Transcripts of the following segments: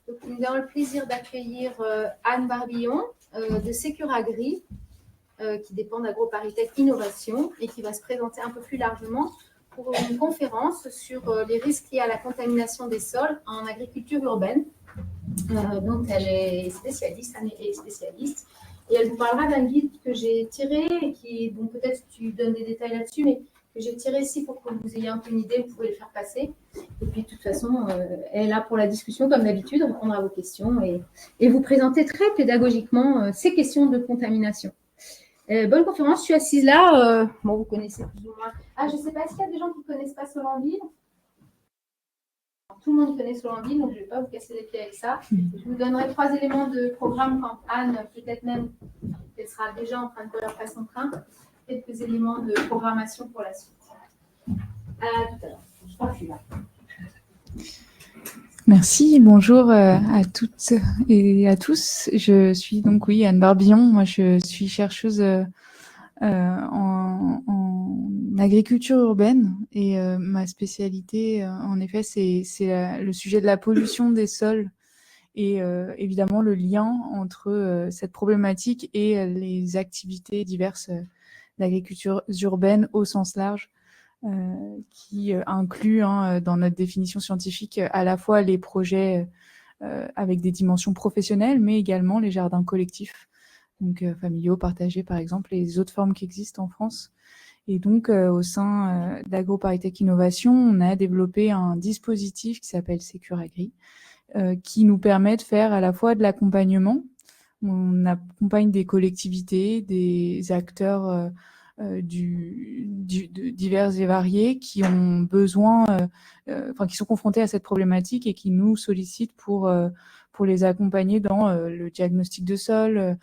Donc, nous avons le plaisir d'accueillir Anne Barbillon de Securagri, qui dépend d'AgroParisTech Innovation et qui va se présenter un peu plus largement pour une conférence sur les risques liés à la contamination des sols en agriculture urbaine. Donc, elle est spécialiste, Anne est spécialiste, et elle vous parlera d'un guide que j'ai tiré, qui, bon, peut-être tu donnes des détails là-dessus, mais que j'ai tiré ici pour que vous ayez un peu une idée, vous pouvez le faire passer. Et puis, de toute façon, elle est là pour la discussion, comme d'habitude, répondre à vos questions et vous présenter très pédagogiquement ces questions de contamination. Bonne conférence, je suis assise là. Bon, vous connaissez plus ou moins. Ah, je ne sais pas, est-ce qu'il y a des gens qui ne connaissent pas Solembille? Tout le monde connaît Solembille, donc je ne vais pas vous casser les pieds avec ça. Je vous donnerai 3 éléments de programme quand Anne, peut-être même, elle sera déjà en train de faire son train, quelques éléments de programmation pour la suite. À tout à l'heure. Je crois que je suis là. Merci, bonjour à toutes et à tous. Je suis donc, oui, Anne Barbillon. Moi, je suis chercheuse en agriculture urbaine et ma spécialité, en effet, c'est le sujet de la pollution des sols et évidemment le lien entre cette problématique et les activités diverses d'agriculture urbaine au sens large. Qui inclut dans notre définition scientifique à la fois les projets avec des dimensions professionnelles, mais également les jardins collectifs, donc familiaux, partagés par exemple, et les autres formes qui existent en France. Et donc au sein d'AgroParisTech Innovation, on a développé un dispositif qui s'appelle Securagri, qui nous permet de faire à la fois de l'accompagnement. On accompagne des collectivités, des acteurs divers et variés qui ont besoin, qui sont confrontés à cette problématique et qui nous sollicitent pour les accompagner dans le diagnostic de sol,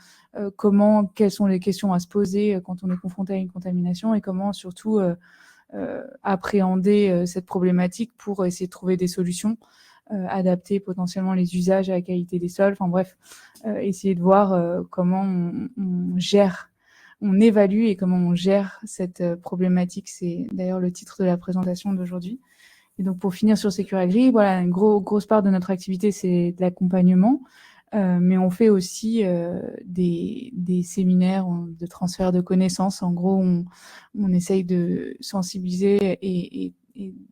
quelles sont les questions à se poser quand on est confronté à une contamination et comment surtout appréhender cette problématique pour essayer de trouver des solutions, adapter potentiellement les usages à la qualité des sols, enfin bref, essayer de voir comment on évalue et comment on gère cette problématique. C'est d'ailleurs le titre de la présentation d'aujourd'hui. Et donc, pour finir sur Securagri, voilà, une grosse part de notre activité, c'est de l'accompagnement, mais on fait aussi des séminaires de transfert de connaissances. En gros, on essaye de sensibiliser et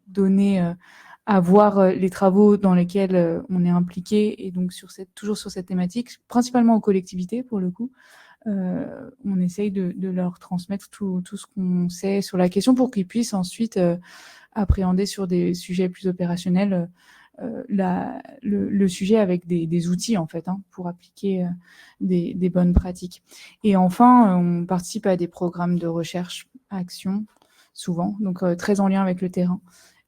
donner à voir les travaux dans lesquels on est impliqué, et donc toujours sur cette thématique, principalement aux collectivités pour le coup. On essaye de leur transmettre tout ce qu'on sait sur la question pour qu'ils puissent ensuite appréhender sur des sujets plus opérationnels le sujet avec des outils en fait, pour appliquer des bonnes pratiques. Et enfin, on participe à des programmes de recherche, action, souvent, donc très en lien avec le terrain,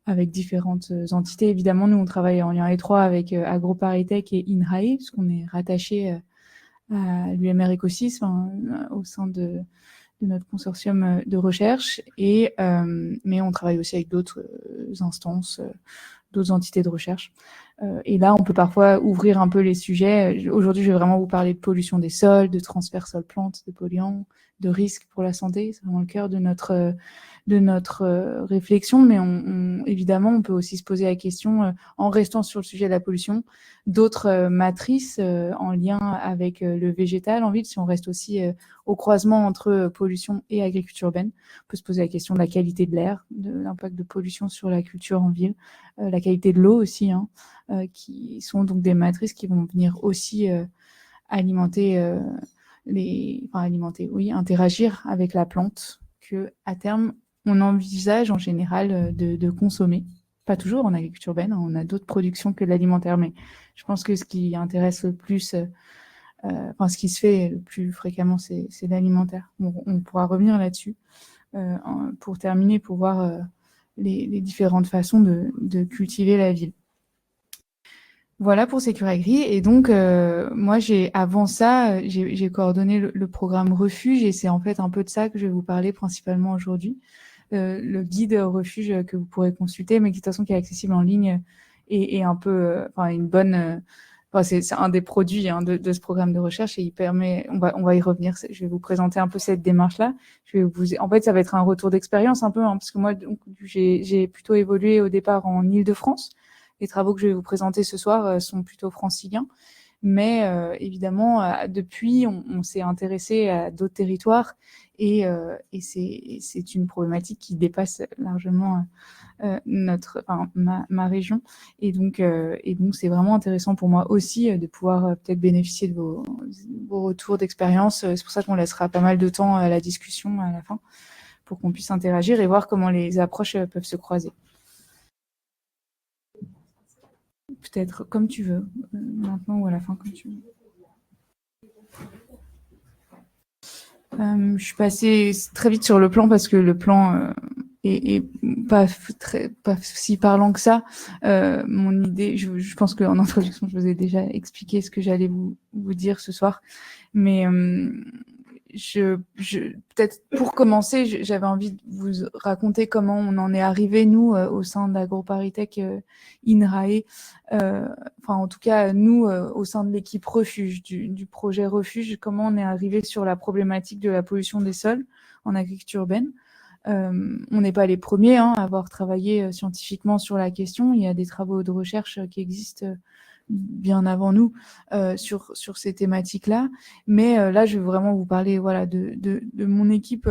avec différentes entités. Évidemment, nous, on travaille en lien étroit avec AgroParisTech et INRAE, puisqu'on est rattaché à l'UMR Ecosys, au sein de notre consortium de recherche, mais on travaille aussi avec d'autres instances, d'autres entités de recherche. Et là, on peut parfois ouvrir un peu les sujets. Aujourd'hui, je vais vraiment vous parler de pollution des sols, de transfert sol-plante, de polluants, de risques pour la santé. C'est vraiment le cœur de notre réflexion, mais évidemment, on peut aussi se poser la question, en restant sur le sujet de la pollution, d'autres matrices en lien avec le végétal en ville, si on reste aussi au croisement entre pollution et agriculture urbaine. On peut se poser la question de la qualité de l'air, de l'impact de pollution sur la culture en ville, la qualité de l'eau aussi, qui sont donc des matrices qui vont venir aussi interagir avec la plante, que à terme on envisage en général de consommer. Pas toujours en agriculture urbaine, on a d'autres productions que l'alimentaire, mais je pense que ce qui intéresse le plus, ce qui se fait le plus fréquemment, c'est l'alimentaire. On pourra revenir là-dessus pour terminer, pour voir les différentes façons de cultiver la ville. Voilà pour Securagri. Et donc, moi, avant ça, j'ai coordonné le programme Refuge, et c'est en fait un peu de ça que je vais vous parler principalement aujourd'hui. Le guide Refuge que vous pourrez consulter, mais qui de toute façon qui est accessible en ligne et un peu, une bonne. C'est un des produits de ce programme de recherche, et il permet. On va y revenir. Je vais vous présenter un peu cette démarche-là. En fait, ça va être un retour d'expérience un peu, parce que moi, donc, j'ai plutôt évolué au départ en Île-de-France. les travaux que je vais vous présenter ce soir sont plutôt franciliens. Mais évidemment, depuis, on s'est intéressé à d'autres territoires et c'est une problématique qui dépasse largement ma région. Et donc, c'est vraiment intéressant pour moi aussi de pouvoir peut-être bénéficier de vos retours d'expérience. C'est pour ça qu'on laissera pas mal de temps à la discussion à la fin pour qu'on puisse interagir et voir comment les approches peuvent se croiser. Peut-être comme tu veux, maintenant ou à la fin, comme tu veux. Je suis passée très vite sur le plan parce que le plan est pas si parlant que ça. Mon idée, je pense qu'en introduction, je vous ai déjà expliqué ce que j'allais vous dire ce soir. Mais peut-être pour commencer, j'avais envie de vous raconter comment on en est arrivé, nous, au sein d'AgroParisTech INRAE. En tout cas, nous, au sein de l'équipe Refuge, du projet Refuge, comment on est arrivé sur la problématique de la pollution des sols en agriculture urbaine. On n'est pas les premiers à avoir travaillé scientifiquement sur la question. Il y a des travaux de recherche qui existent bien avant nous sur ces thématiques-là. Mais là, je vais vraiment vous parler de mon équipe,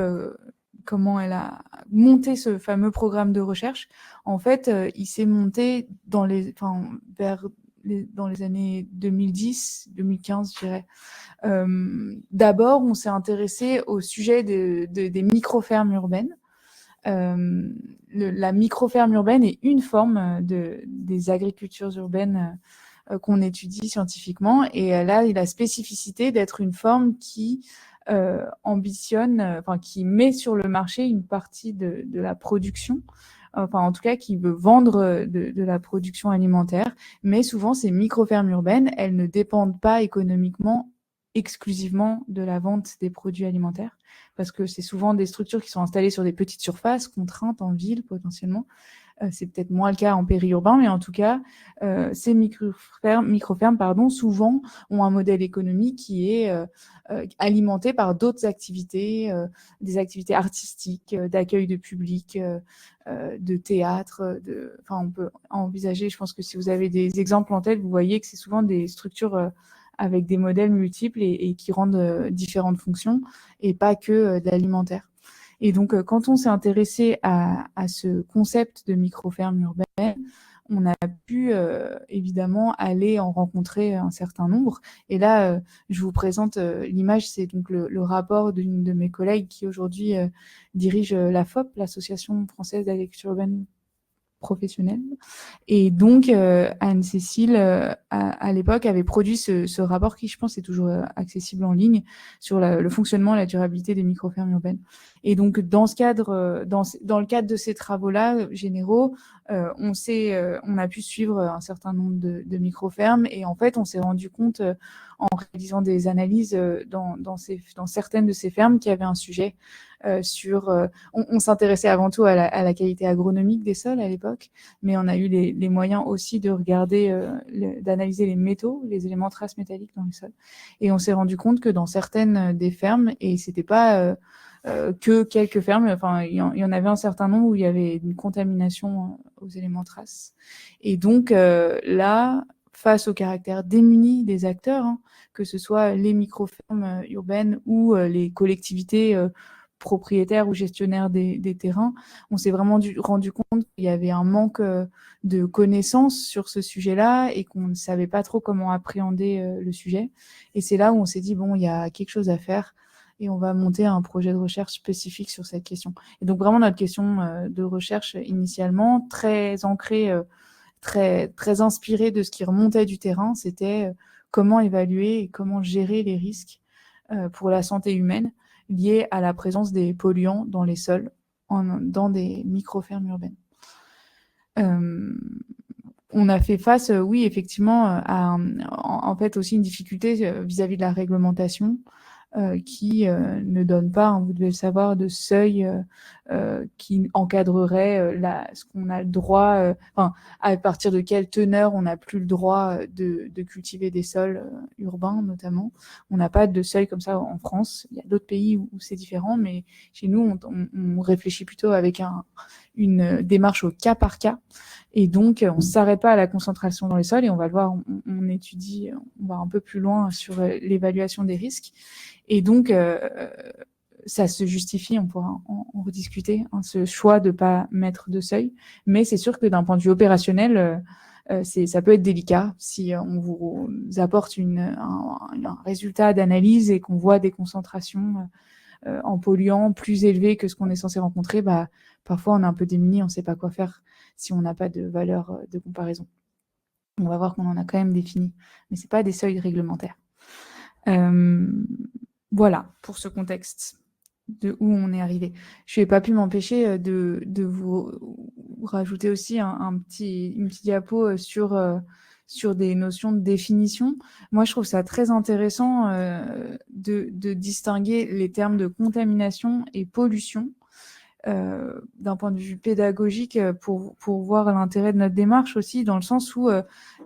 comment elle a monté ce fameux programme de recherche. En fait, il s'est monté dans les années 2010, 2015, je dirais. D'abord, on s'est intéressé au sujet des micro-fermes urbaines. La micro-ferme urbaine est une forme des agricultures urbaines qu'on étudie scientifiquement. Et là, il a la spécificité d'être une forme qui ambitionne, qui met sur le marché une partie de la production, en tout cas qui veut vendre de la production alimentaire. Mais souvent, ces micro-fermes urbaines, elles ne dépendent pas économiquement exclusivement de la vente des produits alimentaires, parce que c'est souvent des structures qui sont installées sur des petites surfaces, contraintes en ville potentiellement. C'est peut-être moins le cas en périurbain, mais en tout cas, ces micro-fermes, souvent ont un modèle économique qui est alimenté par d'autres activités, des activités artistiques, d'accueil de public, de théâtre. On peut envisager, je pense que si vous avez des exemples en tête, vous voyez que c'est souvent des structures avec des modèles multiples et qui rendent différentes fonctions, et pas que de l'alimentaire. Et donc, quand on s'est intéressé à ce concept de micro-ferme urbaine, on a pu évidemment aller en rencontrer un certain nombre. Et là, je vous présente l'image, c'est donc le rapport d'une de mes collègues qui aujourd'hui dirige la FOP, l'Association française d'agriculture urbaine professionnelle. Et donc, Anne-Cécile, à l'époque, avait produit ce rapport qui, je pense, est toujours accessible en ligne sur le fonctionnement et la durabilité des micro-fermes urbaines. Et donc, dans ce cadre, dans le cadre de ces travaux-là généraux, on a pu suivre un certain nombre de micro-fermes, et en fait, on s'est rendu compte, en réalisant des analyses dans certaines de ces fermes, qu'il y avait un sujet on s'intéressait avant tout à la qualité agronomique des sols à l'époque, mais on a eu les moyens aussi de regarder, d'analyser les métaux, les éléments traces métalliques dans le sol. Et on s'est rendu compte que dans certaines des fermes, et c'était pas que quelques fermes, il y en avait un certain nombre où il y avait une contamination aux éléments traces. Et donc là, face au caractère démuni des acteurs, que ce soit les micro-fermes urbaines ou les collectivités propriétaires ou gestionnaires des terrains, on s'est vraiment rendu compte qu'il y avait un manque de connaissances sur ce sujet-là et qu'on ne savait pas trop comment appréhender le sujet. Et c'est là où on s'est dit, bon, il y a quelque chose à faire et on va monter un projet de recherche spécifique sur cette question. Et donc vraiment notre question de recherche initialement, très ancrée, très, très inspirée de ce qui remontait du terrain, c'était comment évaluer et comment gérer les risques pour la santé humaine liés à la présence des polluants dans les sols, dans des micro-fermes urbaines. On a fait face, oui, effectivement, à en fait aussi une difficulté vis-à-vis de la réglementation qui ne donne pas, vous devez le savoir, de seuil qui encadrerait ce qu'on a le droit, à partir de quelle teneur on n'a plus le droit de cultiver des sols urbains notamment. On n'a pas de seuil comme ça en France. Il y a d'autres pays où c'est différent, mais chez nous, on réfléchit plutôt avec une démarche au cas par cas. Et donc, on ne s'arrête pas à la concentration dans les sols et on va le voir, on étudie, on va un peu plus loin sur l'évaluation des risques. Et donc, ça se justifie, on pourra en rediscuter, hein, ce choix de ne pas mettre de seuil. Mais c'est sûr que d'un point de vue opérationnel, ça peut être délicat si on vous apporte un résultat d'analyse et qu'on voit des concentrations en polluants plus élevées que ce qu'on est censé rencontrer. Parfois, on est un peu démuni, on ne sait pas quoi faire si on n'a pas de valeur de comparaison. On va voir qu'on en a quand même défini, mais ce n'est pas des seuils réglementaires. Voilà pour ce contexte de où on est arrivé. Je n'ai pas pu m'empêcher de vous rajouter aussi une petite diapo sur des notions de définition. Moi, je trouve ça très intéressant de distinguer les termes de contamination et pollution d'un point de vue pédagogique pour voir l'intérêt de notre démarche aussi, dans le sens où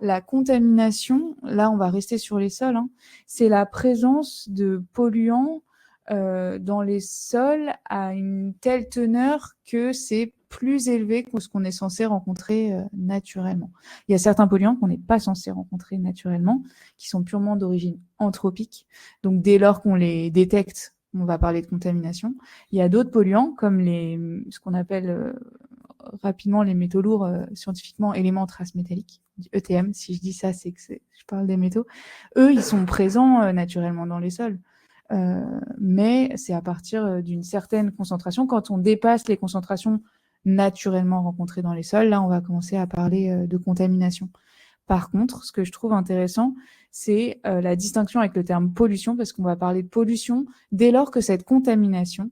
la contamination, là on va rester sur les sols, hein, c'est la présence de polluants dans les sols à une telle teneur que c'est plus élevé que ce qu'on est censé rencontrer naturellement. Il y a certains polluants qu'on n'est pas censé rencontrer naturellement, qui sont purement d'origine anthropique. Donc dès lors qu'on les détecte, on va parler de contamination. Il y a d'autres polluants, comme ce qu'on appelle rapidement les métaux lourds, scientifiquement éléments traces métalliques, ETM. Si je dis ça, c'est que je parle des métaux. Eux, ils sont présents naturellement dans les sols. Mais c'est à partir d'une certaine concentration. Quand on dépasse les concentrations naturellement rencontrées dans les sols, là, on va commencer à parler de contamination. Par contre, ce que je trouve intéressant, c'est la distinction avec le terme pollution, parce qu'on va parler de pollution dès lors que cette contamination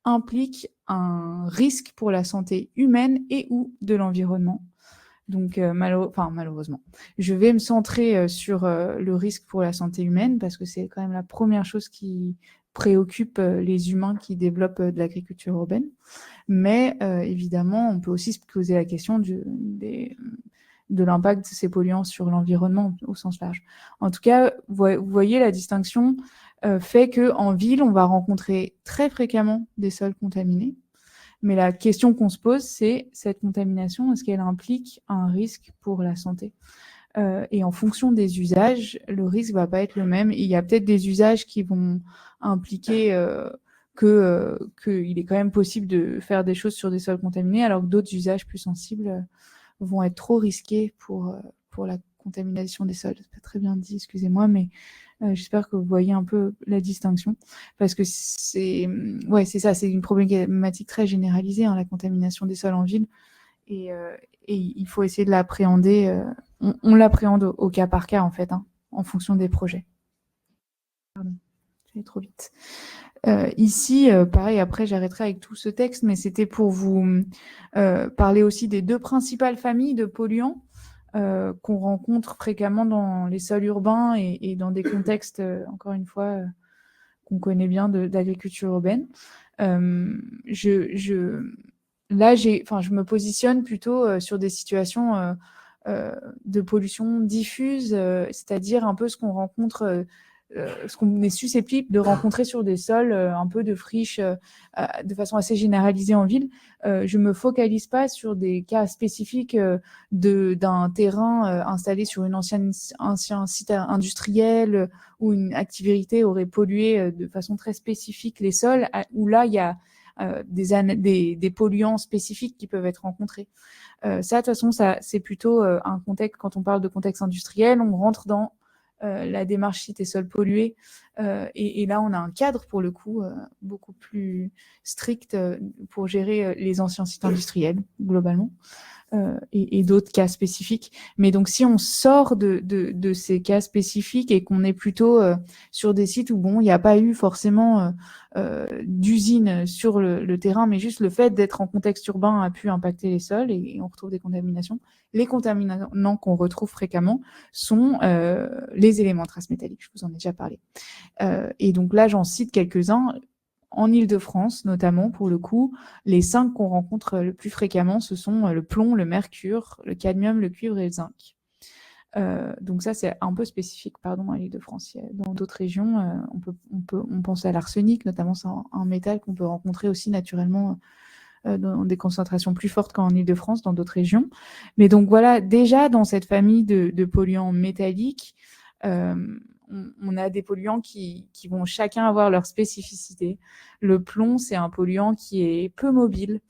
implique un risque pour la santé humaine et ou de l'environnement. Donc, malheureusement, je vais me centrer sur le risque pour la santé humaine, parce que c'est quand même la première chose qui préoccupe les humains qui développent de l'agriculture urbaine. Mais évidemment, on peut aussi se poser la question de l'impact de ces polluants sur l'environnement au sens large. En tout cas, vous voyez, la distinction fait qu'en ville, on va rencontrer très fréquemment des sols contaminés. Mais la question qu'on se pose, c'est cette contamination, est-ce qu'elle implique un risque pour la santé ? Et en fonction des usages, le risque ne va pas être le même. Il y a peut-être des usages qui vont impliquer qu'il est quand même possible de faire des choses sur des sols contaminés, alors que d'autres usages plus sensibles vont être trop risqués pour la contamination des sols. C'est pas très bien dit, excusez-moi, mais j'espère que vous voyez un peu la distinction, parce que c'est ça, c'est une problématique très généralisée, hein, la contamination des sols en ville, et il faut essayer de l'appréhender. On l'appréhende au cas par cas, en fait, hein, en fonction des projets. Pardon, j'allais trop vite. Ici, pareil, après j'arrêterai avec tout ce texte, mais c'était pour vous parler aussi des deux principales familles de polluants qu'on rencontre fréquemment dans les sols urbains et dans des contextes, encore une fois, qu'on connaît bien d'agriculture urbaine. Je me positionne plutôt sur des situations de pollution diffuse, c'est-à-dire un peu ce qu'on rencontre, ce qu'on est susceptible de rencontrer sur des sols un peu de friche de façon assez généralisée en ville. Je me focalise pas sur des cas spécifiques d'un terrain installé sur un ancien site industriel où une activité aurait pollué de façon très spécifique les sols, où là il y a des polluants spécifiques qui peuvent être rencontrés. Ça, de toute façon, c'est plutôt un contexte. Quand on parle de contexte industriel, on rentre dans la démarche site et sol pollué. Et là, on a un cadre, pour le coup, beaucoup plus strict pour gérer les anciens sites industriels, globalement, et d'autres cas spécifiques. Mais donc, si on sort de ces cas spécifiques et qu'on est plutôt sur des sites où, bon, il n'y a pas eu forcément d'usine sur le terrain, mais juste le fait d'être en contexte urbain a pu impacter les sols et on retrouve des contaminations. Les contaminants qu'on retrouve fréquemment sont les éléments traces métalliques, je vous en ai déjà parlé. Et donc là, j'en cite quelques-uns. En Île-de-France, notamment, pour le coup, les 5 qu'on rencontre le plus fréquemment, ce sont le plomb, le mercure, le cadmium, le cuivre et le zinc. Donc ça, c'est un peu spécifique, à l'Île-de-France. Dans d'autres régions, on pense à l'arsenic, notamment, c'est un métal qu'on peut rencontrer aussi naturellement dans des concentrations plus fortes qu'en Île-de-France, dans d'autres régions. Mais donc voilà, déjà dans cette famille de polluants métalliques, on a des polluants qui vont chacun avoir leur spécificité. Le plomb, c'est un polluant qui est peu mobile,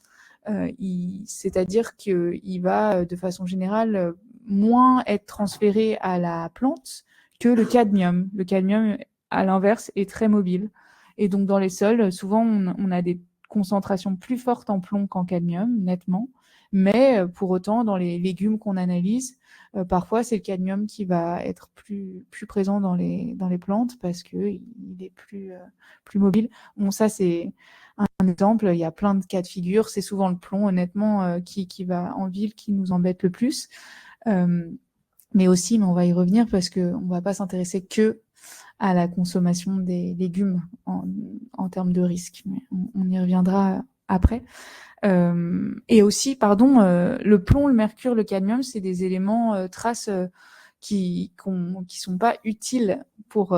c'est-à-dire qu'il va, de façon générale, moins être transféré à la plante que le cadmium. Le cadmium, à l'inverse, est très mobile. Et donc, dans les sols, souvent, on a des concentrations plus fortes en plomb qu'en cadmium, nettement. Mais pour autant, dans les légumes qu'on analyse, parfois, c'est le cadmium qui va être plus présent dans les plantes parce qu'il est plus mobile. Bon, ça, c'est un exemple. Il y a plein de cas de figure. C'est souvent le plomb, honnêtement, qui va en ville, qui nous embête le plus. Mais aussi, mais on va y revenir parce qu'on ne va pas s'intéresser que à la consommation des légumes en termes de risque. Mais on y reviendra après. Et aussi, le plomb, le mercure, le cadmium, c'est des éléments traces qui sont pas utiles pour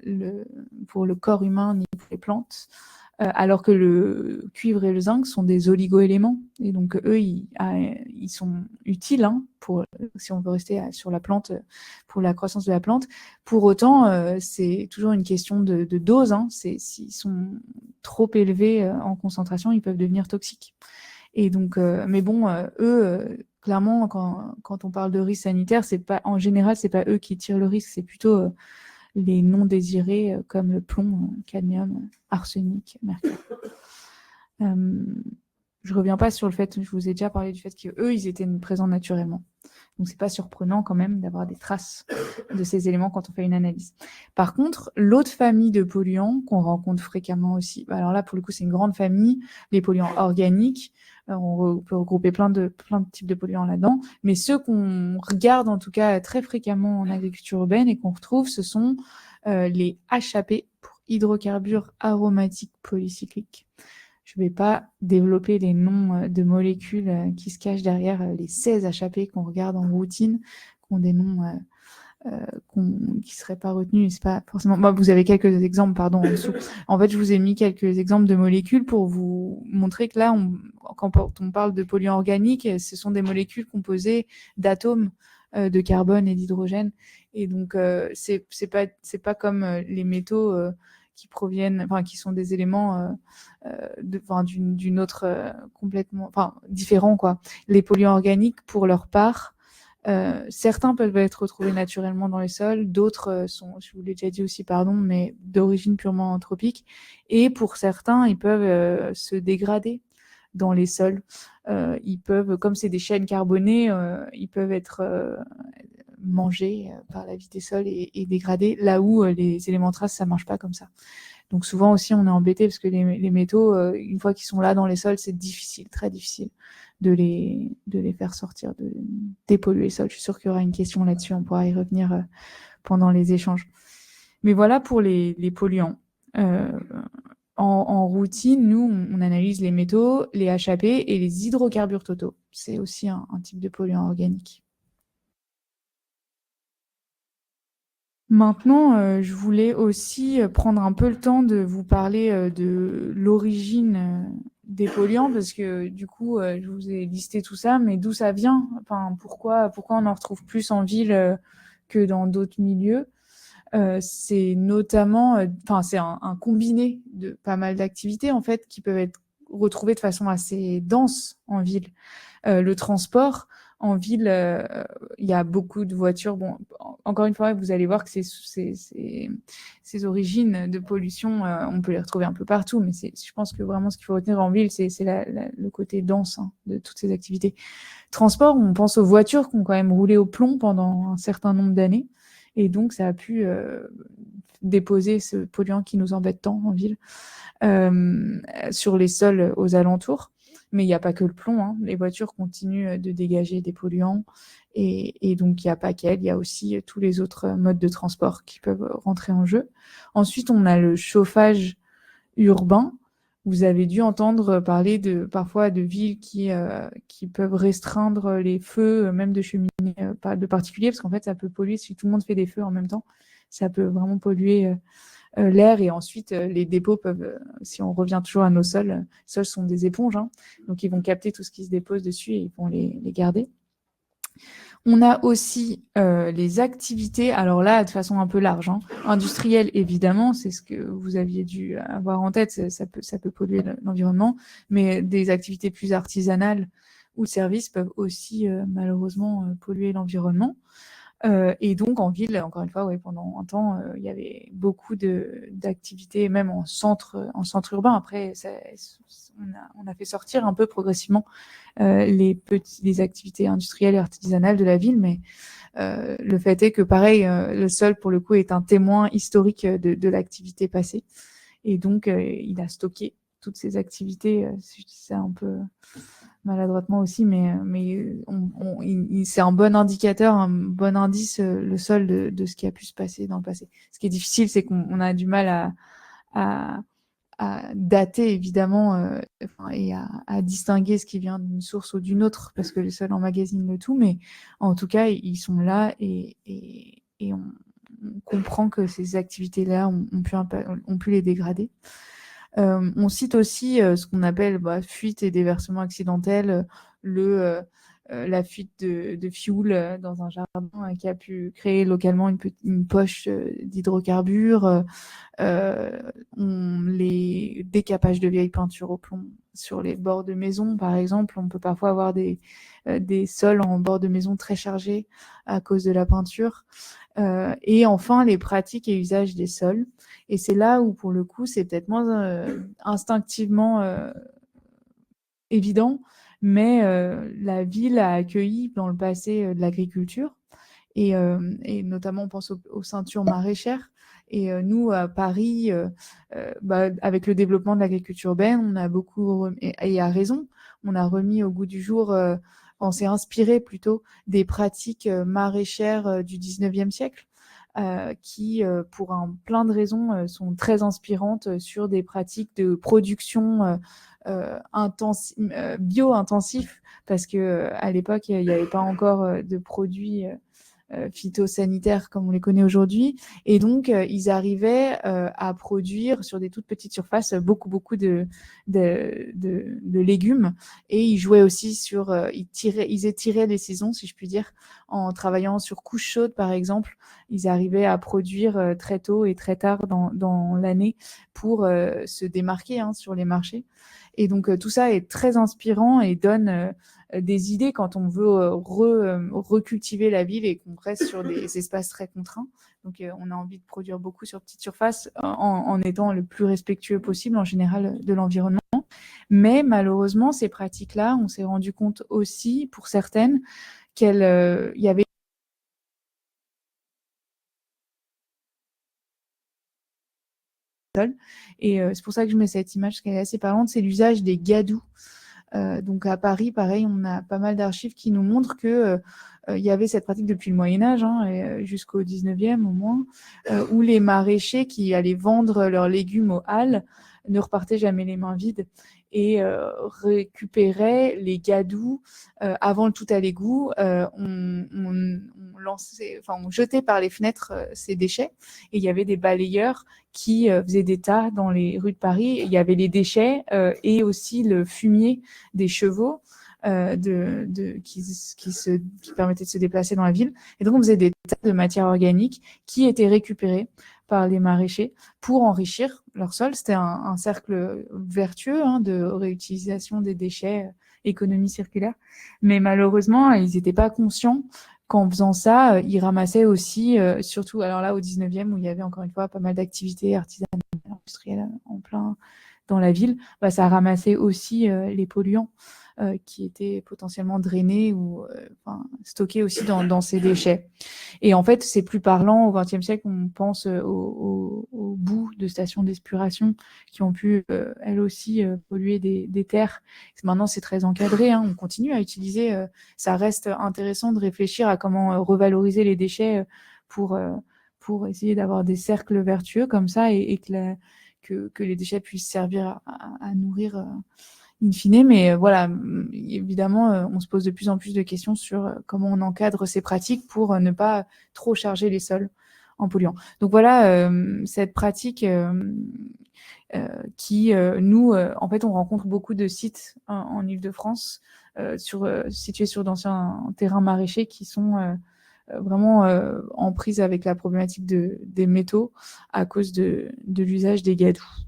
le corps humain ni pour les plantes. Alors que le cuivre et le zinc sont des oligoéléments. Et donc, eux, ils sont utiles si on veut rester sur la plante, pour la croissance de la plante. Pour autant, c'est toujours une question de dose. S'ils sont trop élevés en concentration, ils peuvent devenir toxiques. Et donc, mais bon, eux, clairement, quand on parle de risque sanitaire, en général, c'est pas eux qui tirent le risque, c'est plutôt les non désirés comme le plomb, cadmium, arsenic, mercure. Je reviens pas sur le fait, je vous ai déjà parlé du fait qu'eux, ils étaient présents naturellement. Donc, c'est pas surprenant quand même d'avoir des traces de ces éléments quand on fait une analyse. Par contre, l'autre famille de polluants qu'on rencontre fréquemment aussi, alors là, pour le coup, c'est une grande famille, les polluants organiques. On peut regrouper plein de types de polluants là-dedans. Mais ceux qu'on regarde, en tout cas, très fréquemment en agriculture urbaine et qu'on retrouve, ce sont les HAP, pour hydrocarbures aromatiques polycycliques. Je ne vais pas développer les noms de molécules qui se cachent derrière les 16 HAP qu'on regarde en routine, qui ont des noms qui ne seraient pas retenus. C'est pas forcément... vous avez quelques exemples, en dessous. En fait, je vous ai mis quelques exemples de molécules pour vous montrer que là, quand on parle de polluants organiques, ce sont des molécules composées d'atomes de carbone et d'hydrogène. Et donc, c'est pas comme les métaux qui sont des éléments d'une autre complètement, différents, quoi. Les polluants organiques, pour leur part, certains peuvent être retrouvés naturellement dans les sols, d'autres sont, je vous l'ai déjà dit aussi, mais d'origine purement anthropique. Et pour certains, ils peuvent se dégrader dans les sols. Ils peuvent, comme c'est des chaînes carbonées, ils peuvent être mangés par la vie des sols et dégradés, là où les éléments traces, ça marche pas comme ça. Donc souvent aussi, on est embêté parce que les métaux, une fois qu'ils sont là dans les sols, c'est difficile, très difficile de les faire sortir, de dépolluer les sols. Je suis sûre qu'il y aura une question là-dessus, on pourra y revenir pendant les échanges. Mais voilà pour les polluants. En routine, nous, on analyse les métaux, les HAP et les hydrocarbures totaux. C'est aussi un type de polluant organique. Maintenant, je voulais aussi prendre un peu le temps de vous parler de l'origine des polluants, parce que du coup, je vous ai listé tout ça, mais d'où ça vient? Enfin, pourquoi on en retrouve plus en ville que dans d'autres milieux? C'est notamment, c'est un combiné de pas mal d'activités en fait qui peuvent être retrouvées de façon assez dense en ville. Le transport en ville, il y a beaucoup de voitures. Bon, encore une fois, vous allez voir que ces origines de pollution, on peut les retrouver un peu partout, mais je pense que vraiment ce qu'il faut retenir en ville, c'est le côté dense de toutes ces activités. Transport, on pense aux voitures qui ont quand même roulé au plomb pendant un certain nombre d'années, et donc ça a pu déposer ce polluant qui nous embête tant en ville sur les sols aux alentours. Mais il n'y a pas que le plomb, les voitures continuent de dégager des polluants et donc il n'y a pas qu'elles, il y a aussi tous les autres modes de transport qui peuvent rentrer en jeu. Ensuite, on a le chauffage urbain. Vous avez dû entendre parler parfois de villes qui peuvent restreindre les feux, même de cheminées de particuliers, parce qu'en fait, ça peut polluer si tout le monde fait des feux en même temps. Ça peut vraiment polluer l'air, et ensuite les dépôts peuvent, si on revient toujours à nos sols, les sols sont des éponges, hein, donc ils vont capter tout ce qui se dépose dessus et ils vont les garder. On a aussi les activités, alors là, de façon un peu large, hein. Industrielles, évidemment, c'est ce que vous aviez dû avoir en tête, ça peut polluer l'environnement, mais des activités plus artisanales ou de services peuvent aussi malheureusement polluer l'environnement. Et donc en ville, encore une fois, ouais, pendant un temps, il y avait beaucoup d'activités, même en centre urbain. Après, on a fait sortir un peu progressivement les activités industrielles et artisanales de la ville, mais le fait est que, pareil, le sol, pour le coup, est un témoin historique de l'activité passée. Et donc, il a stocké toutes ces activités. Je dis ça un peu maladroitement aussi, mais c'est un bon indicateur, un bon indice, le sol de ce qui a pu se passer dans le passé. Ce qui est difficile, c'est qu'on a du mal à dater, évidemment, et à distinguer ce qui vient d'une source ou d'une autre, parce que le sol emmagasine le tout, mais en tout cas, ils sont là et on comprend que ces activités-là ont pu les dégrader. On cite aussi ce qu'on appelle fuite et déversement accidentel, la fuite de fioul dans un jardin qui a pu créer localement une poche d'hydrocarbures, les décapages de vieilles peintures au plomb sur les bords de maison, par exemple. On peut parfois avoir des sols en bord de maison très chargés à cause de la peinture. Et enfin, les pratiques et usages des sols. Et c'est là où, pour le coup, c'est peut-être moins instinctivement évident, mais la ville a accueilli dans le passé de l'agriculture, et notamment on pense aux ceintures maraîchères. Et nous, à Paris, avec le développement de l'agriculture urbaine, on a beaucoup, et à raison, on a remis au goût du jour, on s'est inspiré plutôt des pratiques maraîchères du 19e siècle, qui, pour plein de raisons, sont très inspirantes sur des pratiques de production bio-intensif, parce que à l'époque, il n'y avait pas encore de produits phytosanitaires comme on les connaît aujourd'hui. Et donc, ils arrivaient à produire sur des toutes petites surfaces beaucoup de légumes. Et ils jouaient aussi sur... ils étiraient les saisons, si je puis dire, en travaillant sur couches chaudes, par exemple. Ils arrivaient à produire très tôt et très tard dans l'année pour se démarquer sur les marchés. Et donc, tout ça est très inspirant et donne des idées quand on veut recultiver la ville et qu'on reste sur des espaces très contraints. Donc, on a envie de produire beaucoup sur petite surface en étant le plus respectueux possible, en général, de l'environnement. Mais malheureusement, ces pratiques-là, on s'est rendu compte aussi, pour certaines, qu'il y avait et c'est pour ça que je mets cette image qui est assez parlante, c'est l'usage des gadous. Donc à Paris, pareil, on a pas mal d'archives qui nous montrent que il y avait cette pratique depuis le Moyen-Âge, jusqu'au 19e au moins, où les maraîchers qui allaient vendre leurs légumes aux halles ne repartaient jamais les mains vides et récupéraient les gadous avant le tout à l'égout. On jetait par les fenêtres ces déchets, et il y avait des balayeurs qui faisaient des tas dans les rues de Paris. Il y avait les déchets et aussi le fumier des chevaux qui permettaient de se déplacer dans la ville. Et donc, on faisait des tas de matières organiques qui étaient récupérées par les maraîchers pour enrichir leur sol. C'était un cercle vertueux de réutilisation des déchets, économie circulaire. Mais malheureusement, ils n'étaient pas conscients qu'en faisant ça, ils ramassaient aussi, surtout alors là au 19e, où il y avait encore une fois pas mal d'activités artisanales, industrielles en plein dans la ville, ça ramassait aussi les polluants qui étaient potentiellement drainés ou stockés aussi dans ces déchets. Et en fait, c'est plus parlant au XXe siècle, on pense aux boues de stations d'exploration qui ont pu, elles aussi, polluer des terres. Maintenant, c'est très encadré, on continue à utiliser. Ça reste intéressant de réfléchir à comment revaloriser les déchets pour essayer d'avoir des cercles vertueux comme ça, et que les déchets puissent servir à nourrir in fine. Mais voilà, évidemment, on se pose de plus en plus de questions sur comment on encadre ces pratiques pour ne pas trop charger les sols en polluant. Donc voilà, cette pratique qui, nous, en fait, on rencontre beaucoup de sites en Île-de-France situés sur d'anciens terrains maraîchers qui sont vraiment en prise avec la problématique des métaux à cause de l'usage des gadous.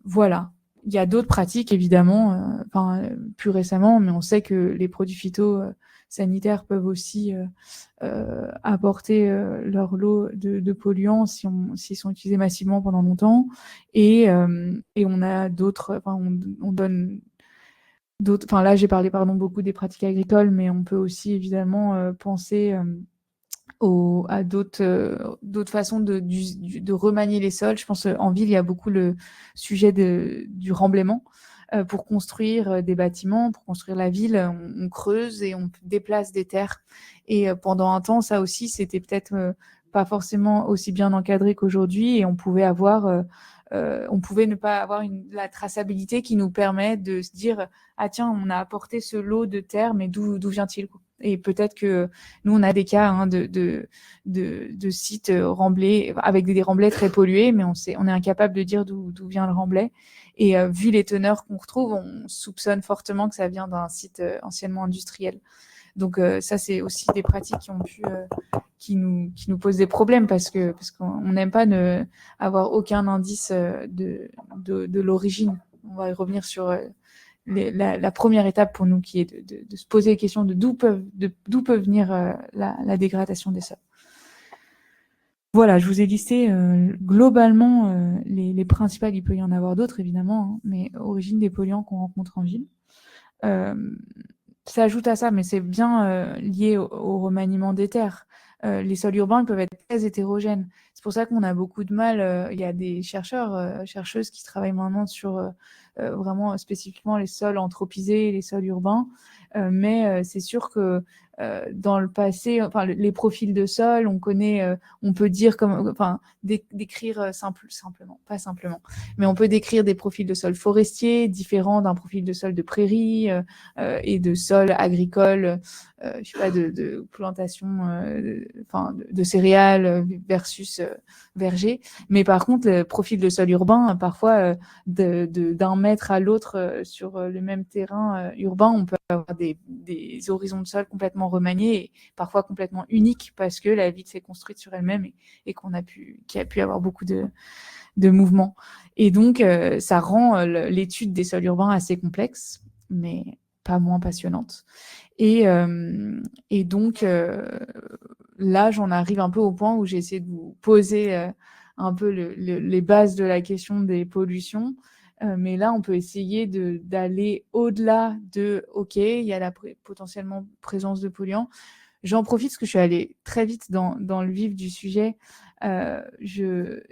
Voilà. Il y a d'autres pratiques, évidemment, plus récemment, mais on sait que les produits phytosanitaires peuvent aussi apporter leur lot de polluants s'ils sont utilisés massivement pendant longtemps. Et on a d'autres, on donne d'autres. Enfin, là, j'ai parlé beaucoup des pratiques agricoles, mais on peut aussi évidemment penser à d'autres façons de remanier les sols. Je pense en ville, il y a beaucoup le sujet du remblaiement. Pour construire des bâtiments, pour construire la ville, on creuse et on déplace des terres. Et pendant un temps, ça aussi, c'était peut-être pas forcément aussi bien encadré qu'aujourd'hui, et on pouvait ne pas avoir la traçabilité qui nous permet de se dire ah tiens, on a apporté ce lot de terre, mais d'où vient-il? Et peut-être que nous, on a des cas de sites remblais, avec des remblais très pollués, mais on est incapable de dire d'où vient le remblai. Et vu les teneurs qu'on retrouve, on soupçonne fortement que ça vient d'un site anciennement industriel. Donc ça, c'est aussi des pratiques qui nous posent des problèmes parce qu'on n'aime pas avoir aucun indice de l'origine. On va y revenir sur la première étape pour nous, qui est de se poser la question de d'où peut venir la dégradation des sols. Voilà, je vous ai listé globalement les principales. Il peut y en avoir d'autres, évidemment, hein, mais origine des polluants qu'on rencontre en ville. Ça ajoute à ça, mais c'est bien lié au remaniement des terres. Les sols urbains peuvent être très hétérogènes. C'est pour ça qu'on a beaucoup de mal. Il y a des chercheuses qui travaillent maintenant sur vraiment spécifiquement les sols anthropisés et les sols urbains. Mais c'est sûr que dans le passé, les profils de sol, on connaît, on peut dire décrire simplement, pas simplement, mais on peut décrire des profils de sol forestiers différents d'un profil de sol de prairie et de sol agricole, je sais pas, de plantation, de céréales versus verger. Mais par contre, le profil de sol urbain, parfois d'un mètre à l'autre sur le même terrain urbain, on peut avoir des horizons de sol complètement remaniés et parfois complètement uniques parce que la ville s'est construite sur elle-même et qu'il a pu avoir beaucoup de mouvements. Et donc, ça rend l'étude des sols urbains assez complexe, mais pas moins passionnante. Et donc, là, j'en arrive un peu au point où j'ai essayé de vous poser un peu les bases de la question des pollutions. Mais là, on peut essayer d'aller au-delà de « OK, il y a la potentiellement présence de polluants ». J'en profite parce que je suis allée très vite dans le vif du sujet.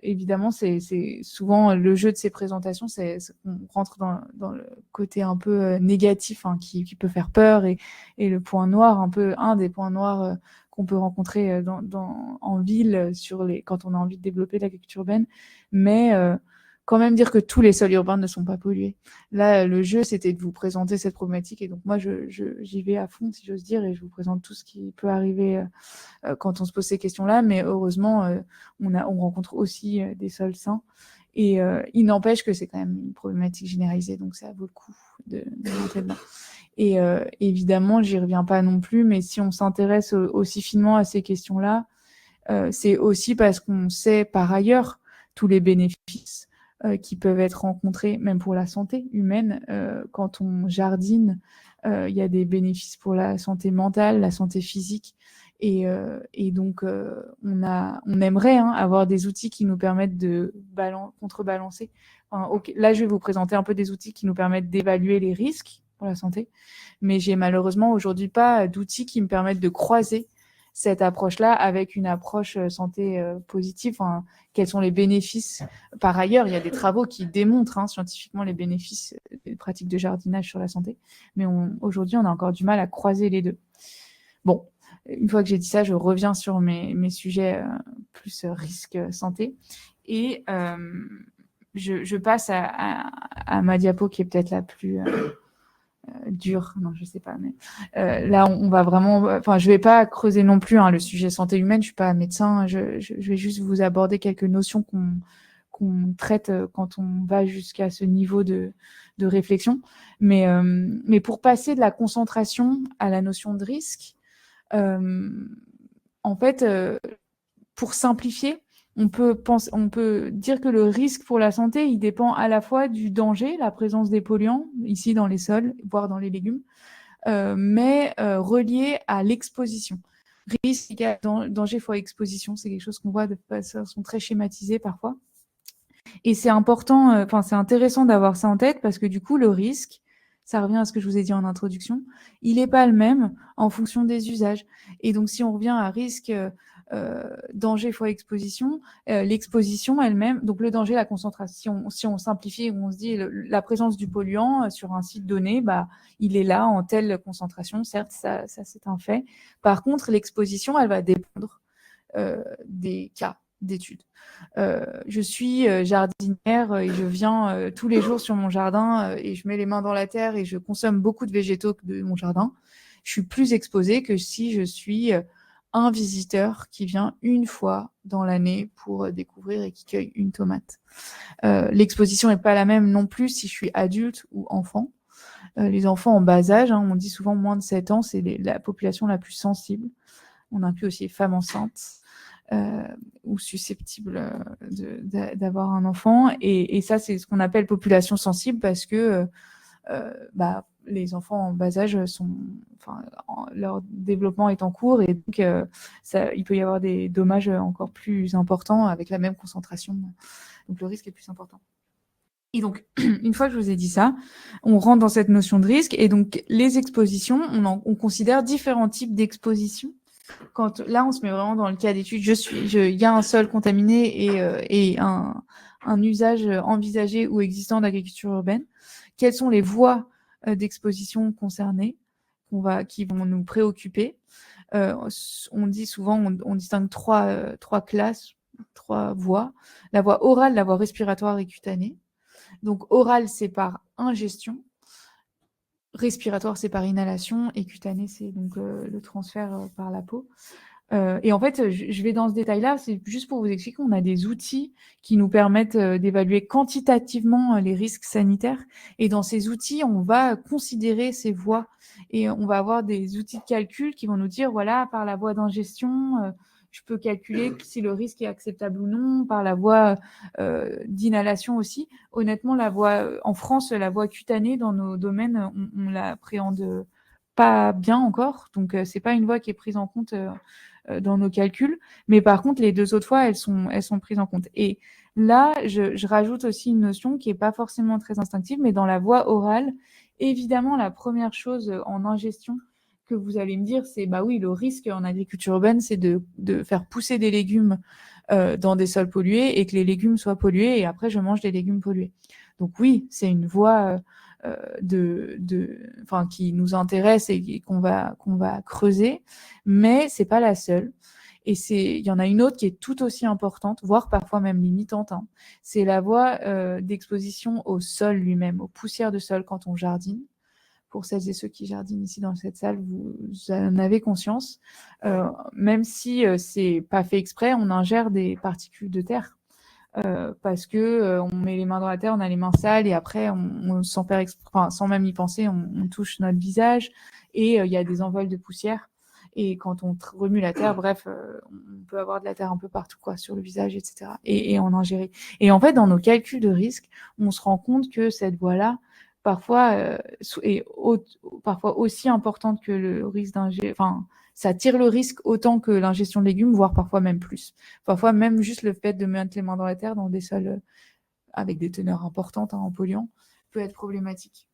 Évidemment, c'est souvent le jeu de ces présentations, on rentre dans le côté un peu négatif, hein, qui peut faire peur, et le point noir, un des points noirs qu'on peut rencontrer en ville quand on a envie de développer l'agriculture urbaine. Mais quand même dire que tous les sols urbains ne sont pas pollués. Là, le jeu, c'était de vous présenter cette problématique, et donc moi, j'y vais à fond, si j'ose dire, et je vous présente tout ce qui peut arriver quand on se pose ces questions-là. Mais heureusement, on rencontre aussi des sols sains, et il n'empêche que c'est quand même une problématique généralisée, donc ça vaut le coup de monter dedans. Et évidemment, j'y reviens pas non plus, mais si on s'intéresse aussi finement à ces questions-là, c'est aussi parce qu'on sait par ailleurs tous les bénéfices qui peuvent être rencontrés, même pour la santé humaine. Quand on jardine, il y a des bénéfices pour la santé mentale, la santé physique. Et donc, on aimerait avoir des outils qui nous permettent de contrebalancer. Là, je vais vous présenter un peu des outils qui nous permettent d'évaluer les risques pour la santé. Mais j'ai malheureusement aujourd'hui pas d'outils qui me permettent de croiser cette approche-là avec une approche santé positive. Quels sont les bénéfices? Par ailleurs, il y a des travaux qui démontrent scientifiquement les bénéfices des pratiques de jardinage sur la santé. Mais aujourd'hui, on a encore du mal à croiser les deux. Bon, une fois que j'ai dit ça, je reviens sur mes sujets plus risque santé. Et je passe à ma diapo qui est peut-être la plus dur. Non, je sais pas, mais là, on va vraiment. Enfin, je vais pas creuser non plus le sujet santé humaine. Je suis pas médecin. Je vais juste vous aborder quelques notions qu'on traite quand on va jusqu'à ce niveau de réflexion. Mais pour passer de la concentration à la notion de risque, en fait, pour simplifier, on peut dire que le risque pour la santé, il dépend à la fois du danger, la présence des polluants, ici dans les sols, voire dans les légumes, mais relié à l'exposition. Risque égale danger fois exposition, c'est quelque chose qu'on voit de façon très schématisée parfois. Et c'est important, c'est intéressant d'avoir ça en tête parce que du coup, le risque, ça revient à ce que je vous ai dit en introduction, il n'est pas le même en fonction des usages. Et donc, si on revient à risque, danger fois exposition, l'exposition elle-même, donc le danger, la concentration, si on simplifie, on se dit la présence du polluant sur un site donné, il est là en telle concentration, certes, ça c'est un fait. Par contre, l'exposition, elle va dépendre des cas d'études. Je suis jardinière et je viens tous les jours sur mon jardin et je mets les mains dans la terre et je consomme beaucoup de végétaux de mon jardin. Je suis plus exposée que si je suis un visiteur qui vient une fois dans l'année pour découvrir et qui cueille une tomate. L'exposition n'est pas la même non plus si je suis adulte ou enfant. Les enfants en bas âge, on dit souvent moins de 7 ans, c'est la population la plus sensible. On inclut aussi les femmes enceintes. Ou susceptibles d'avoir un enfant. Et ça, c'est ce qu'on appelle population sensible parce que les enfants en bas âge leur développement est en cours et donc il peut y avoir des dommages encore plus importants avec la même concentration. Donc le risque est plus important. Et donc, une fois que je vous ai dit ça, on rentre dans cette notion de risque. Et donc, les expositions, on considère différents types d'expositions. Là, on se met vraiment dans le cas d'étude, il y a un sol contaminé et un usage envisagé ou existant d'agriculture urbaine. Quelles sont les voies d'exposition concernées qui vont nous préoccuper? On dit souvent, on distingue trois classes, trois voies. La voie orale, la voie respiratoire et cutanée. Donc, orale, c'est par ingestion. Respiratoire, c'est par inhalation, et cutané, c'est donc le transfert par la peau. Et en fait, je vais dans ce détail-là, c'est juste pour vous expliquer qu'on a des outils qui nous permettent d'évaluer quantitativement les risques sanitaires. Et dans ces outils, on va considérer ces voies et on va avoir des outils de calcul qui vont nous dire, voilà, par la voie d'ingestion, je peux calculer si le risque est acceptable ou non, par la voie d'inhalation aussi. Honnêtement, en France, la voie cutanée, dans nos domaines, on l'appréhende pas bien encore. Donc, c'est pas une voie qui est prise en compte dans nos calculs. Mais par contre, les deux autres fois, elles sont prises en compte. Et là, je rajoute aussi une notion qui est pas forcément très instinctive, mais dans la voie orale, évidemment, la première chose en ingestion que vous allez me dire, c'est oui, le risque en agriculture urbaine, c'est de faire pousser des légumes dans des sols pollués et que les légumes soient pollués et après je mange des légumes pollués. Donc oui, c'est une voie qui nous intéresse et qu'on va creuser, mais c'est pas la seule. Et il y en a une autre qui est tout aussi importante, voire parfois même limitante. C'est la voie d'exposition au sol lui-même, aux poussières de sol quand on jardine. Pour celles et ceux qui jardinent ici dans cette salle, vous en avez conscience. Même si c'est pas fait exprès, on ingère des particules de terre. Parce que on met les mains dans la terre, on a les mains sales et après sans même y penser, on touche notre visage et il y a des envols de poussière. Et quand on remue la terre, bref, on peut avoir de la terre un peu partout, sur le visage, etc. Et en ingérer. Et en fait, dans nos calculs de risque, on se rend compte que cette voie-là, parfois, est parfois aussi importante que le risque d'ingérer. Ça tire le risque autant que l'ingestion de légumes, voire parfois même plus. Parfois, même juste le fait de mettre les mains dans la terre, dans des sols avec des teneurs importantes en polluants, peut être problématique.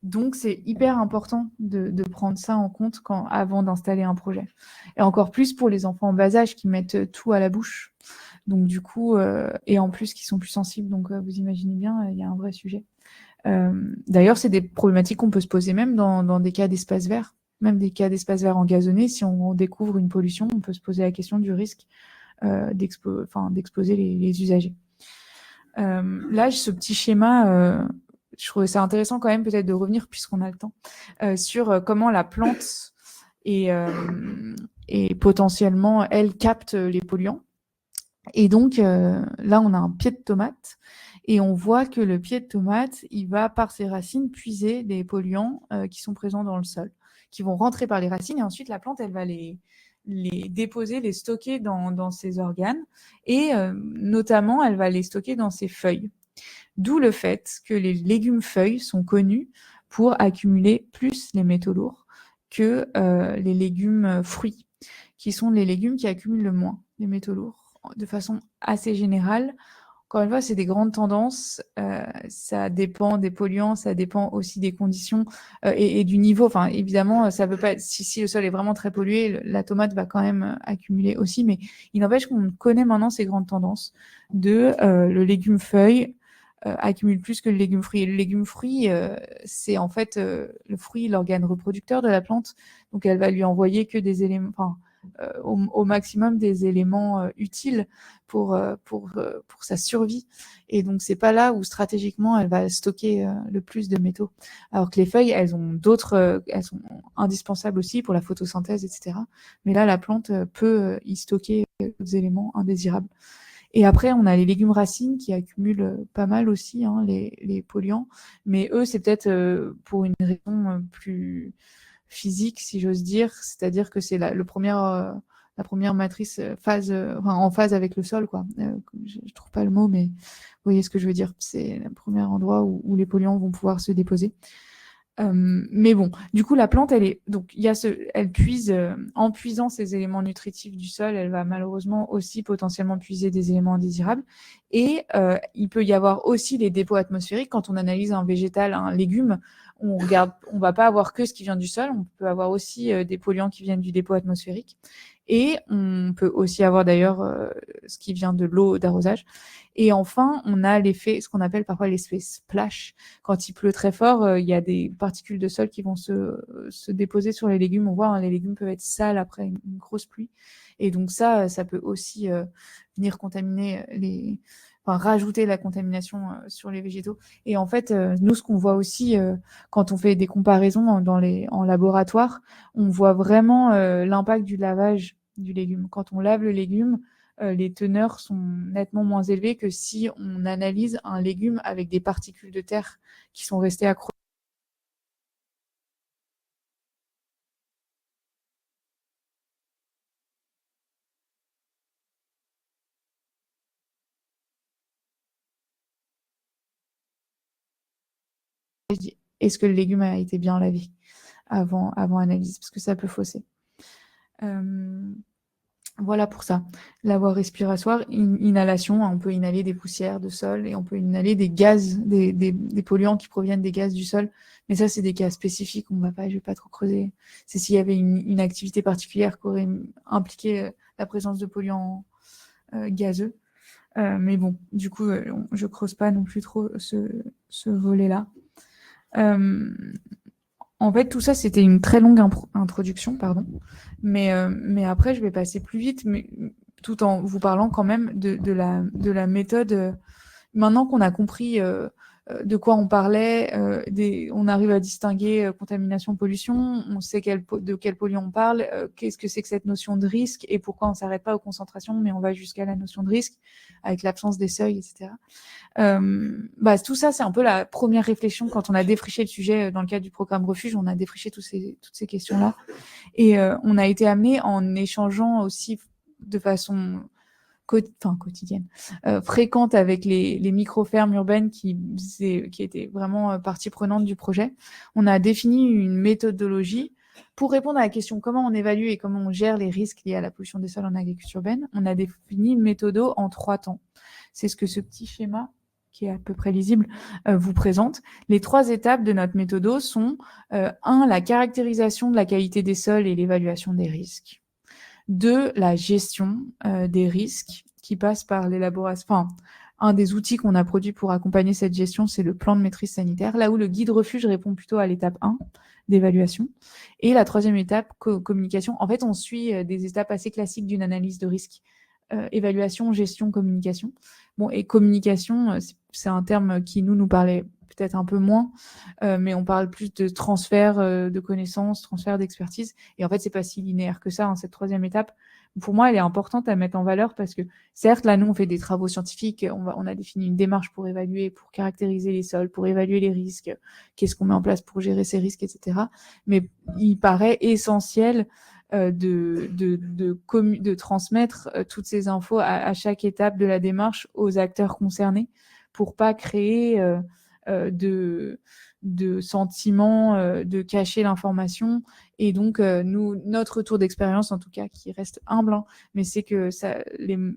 Donc, c'est hyper important de prendre ça en compte avant d'installer un projet. Et encore plus pour les enfants en bas âge qui mettent tout à la bouche. Donc, du coup, et en plus, qui sont plus sensibles. Donc, vous imaginez bien, il y a un vrai sujet. D'ailleurs, c'est des problématiques qu'on peut se poser même dans des cas d'espace vert. Même des cas d'espace vert engazonné, si on découvre une pollution, on peut se poser la question du risque d'exposer les usagers. Là, ce petit schéma, je trouvais ça intéressant quand même peut-être de revenir, puisqu'on a le temps, sur comment la plante et potentiellement, elle capte les polluants. Et donc, là, on a un pied de tomate et on voit que le pied de tomate, il va, par ses racines, puiser des polluants qui sont présents dans le sol, qui vont rentrer par les racines et ensuite, la plante, elle va les déposer, les stocker dans ses organes et notamment, elle va les stocker dans ses feuilles. D'où le fait que les légumes feuilles sont connus pour accumuler plus les métaux lourds que les légumes fruits, qui sont les légumes qui accumulent le moins les métaux lourds. De façon assez générale, encore une fois, c'est des grandes tendances. Ça dépend des polluants, ça dépend aussi des conditions et du niveau. Enfin, évidemment, ça peut pas être, si le sol est vraiment très pollué, la tomate va quand même accumuler aussi. Mais il n'empêche qu'on connaît maintenant ces grandes tendances de le légume feuille accumule plus que le légume fruit. Et le légume fruit, c'est en fait le fruit, l'organe reproducteur de la plante. Donc, elle va lui envoyer que des éléments, enfin, au maximum des éléments utiles pour sa survie. Et donc, c'est pas là où stratégiquement elle va stocker le plus de métaux. Alors que les feuilles, elles ont d'autres, elles sont indispensables aussi pour la photosynthèse, etc. Mais là, la plante peut y stocker d'autres éléments indésirables. Et après, on a les légumes racines qui accumulent pas mal aussi les polluants. Mais eux, c'est peut-être pour une raison plus physique, si j'ose dire. C'est-à-dire que c'est la première matrice en phase avec le sol, quoi. Je trouve pas le mot, mais vous voyez ce que je veux dire. C'est le premier endroit où les polluants vont pouvoir se déposer. Mais bon, du coup, la plante, elle puise, en puisant ces éléments nutritifs du sol, elle va malheureusement aussi potentiellement puiser des éléments indésirables. Et il peut y avoir aussi les dépôts atmosphériques. Quand on analyse un végétal, un légume, on va pas avoir que ce qui vient du sol, on peut avoir aussi des polluants qui viennent du dépôt atmosphérique. Et on peut aussi avoir d'ailleurs ce qui vient de l'eau d'arrosage. Et enfin, on a l'effet, ce qu'on appelle parfois l'effet splash. Quand il pleut très fort, il y a des particules de sol qui vont se déposer sur les légumes. On voit, les légumes peuvent être sales après une grosse pluie. Et donc ça peut aussi venir contaminer rajouter la contamination sur les végétaux. Et en fait, nous, ce qu'on voit aussi quand on fait des comparaisons en laboratoire, on voit vraiment l'impact du lavage du légume. Quand on lave le légume, les teneurs sont nettement moins élevées que si on analyse un légume avec des particules de terre qui sont restées accrochées. Est-ce que le légume a été bien lavé avant analyse? Parce que ça peut fausser. Voilà pour ça. La voie respiratoire, inhalation, on peut inhaler des poussières de sol et on peut inhaler des gaz, des polluants qui proviennent des gaz du sol. Mais ça, c'est des cas spécifiques, je vais pas trop creuser. C'est s'il y avait une activité particulière qui aurait impliqué la présence de polluants gazeux. Mais bon, du coup, je creuse pas non plus trop ce volet-là. En fait, tout ça, c'était une très longue introduction, pardon. Mais après, je vais passer plus vite, mais tout en vous parlant quand même de la méthode. Maintenant qu'on a compris de quoi on parlait, on arrive à distinguer contamination, pollution, on sait de quel polluant on parle, qu'est-ce que c'est que cette notion de risque et pourquoi on ne s'arrête pas aux concentrations, mais on va jusqu'à la notion de risque avec l'absence des seuils, etc. Tout ça, c'est un peu la première réflexion quand on a défriché le sujet dans le cadre du programme Refuge. On a défriché toutes ces questions-là. Et on a été amené en échangeant aussi de façon quotidienne, fréquente avec les micro-fermes urbaines qui étaient vraiment partie prenante du projet. On a défini une méthodologie pour répondre à la question comment on évalue et comment on gère les risques liés à la pollution des sols en agriculture urbaine. On a défini une méthode en 3 temps. C'est ce que ce petit schéma qui est à peu près lisible, vous présente. Les 3 étapes de notre méthode sont 1, la caractérisation de la qualité des sols et l'évaluation des risques. 2, la gestion des risques qui passe par l'élaboration. Enfin, un des outils qu'on a produit pour accompagner cette gestion, c'est le plan de maîtrise sanitaire, là où le guide refuge répond plutôt à l'étape 1 d'évaluation. Et la 3e étape, communication. En fait, on suit des étapes assez classiques d'une analyse de risque. Évaluation, gestion, communication. Bon, et communication, c'est un terme qui nous parlait peut-être un peu moins, mais on parle plus de transfert de connaissances, transfert d'expertise. Et en fait, c'est pas si linéaire que ça, hein, cette troisième étape. Pour moi, elle est importante à mettre en valeur parce que, certes, là, nous, on fait des travaux scientifiques, on a défini une démarche pour évaluer, pour caractériser les sols, pour évaluer les risques, qu'est-ce qu'on met en place pour gérer ces risques, etc. Mais il paraît essentiel de transmettre toutes ces infos à chaque étape de la démarche aux acteurs concernés pour pas créer de sentiments de cacher l'information. Et donc, notre retour d'expérience, en tout cas, qui reste humble, hein, mais c'est que ça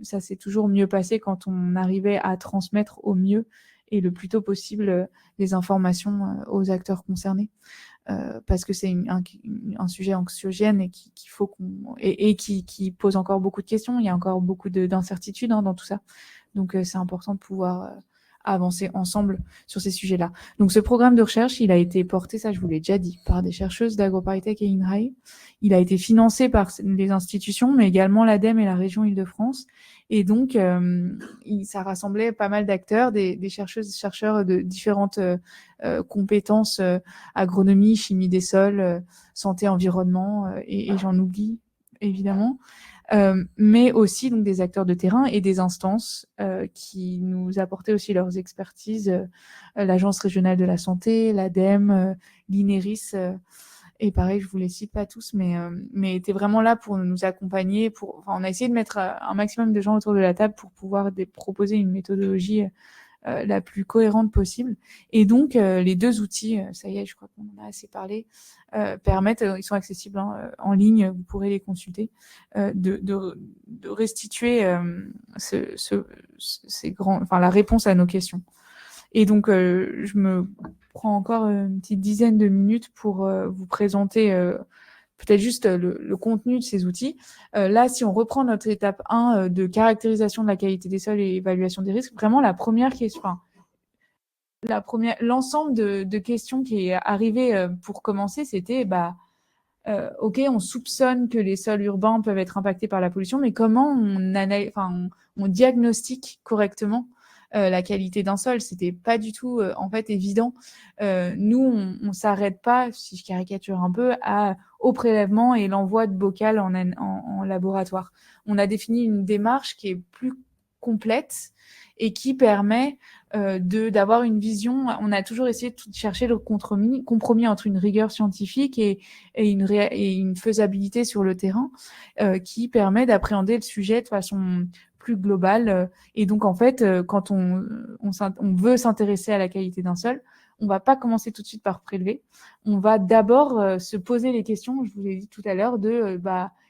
s'est toujours mieux passé quand on arrivait à transmettre au mieux et le plus tôt possible les informations aux acteurs concernés. Parce que c'est un sujet anxiogène et qu'il faut qui pose encore beaucoup de questions. Il y a encore beaucoup d'incertitudes dans tout ça. Donc, c'est important de pouvoir avancer ensemble sur ces sujets-là. Donc, ce programme de recherche, il a été porté, ça je vous l'ai déjà dit, par des chercheuses d'AgroParisTech et INRAE. Il a été financé par les institutions, mais également l'ADEME et la région Île-de-France. Et donc, ça rassemblait pas mal d'acteurs, des chercheurs de différentes compétences, agronomie, chimie des sols, santé, environnement, et j'en oublie évidemment. Mais aussi donc des acteurs de terrain et des instances qui nous apportaient aussi leurs expertises, l'Agence régionale de la santé, l'ADEME, l'INERIS, et pareil, je vous les cite pas tous, mais étaient vraiment là pour nous accompagner. On a essayé de mettre un maximum de gens autour de la table pour pouvoir proposer une méthodologie la plus cohérente possible. Et donc, les deux outils, ça y est, je crois qu'on en a assez parlé, permettent, ils sont accessibles en ligne, vous pourrez les consulter, de restituer la réponse à nos questions. Et donc, je me prends encore une petite dizaine de minutes pour vous présenter peut-être juste le contenu de ces outils. Là, si on reprend notre étape 1 de caractérisation de la qualité des sols et évaluation des risques, vraiment la première question, l'ensemble de questions qui est arrivé pour commencer, c'était OK, on soupçonne que les sols urbains peuvent être impactés par la pollution, mais comment on diagnostique correctement la qualité d'un sol? C'était pas du tout en fait évident. Nous, on s'arrête pas, si je caricature un peu, au prélèvement et l'envoi de bocal en laboratoire. On a défini une démarche qui est plus complète et qui permet d'avoir une vision. On a toujours essayé de chercher le compromis entre une rigueur scientifique et une faisabilité sur le terrain qui permet d'appréhender le sujet de façon plus globale. Et donc, en fait, quand on veut s'intéresser à la qualité d'un sol, on va pas commencer tout de suite par prélever. On va d'abord se poser les questions, je vous l'ai dit tout à l'heure, de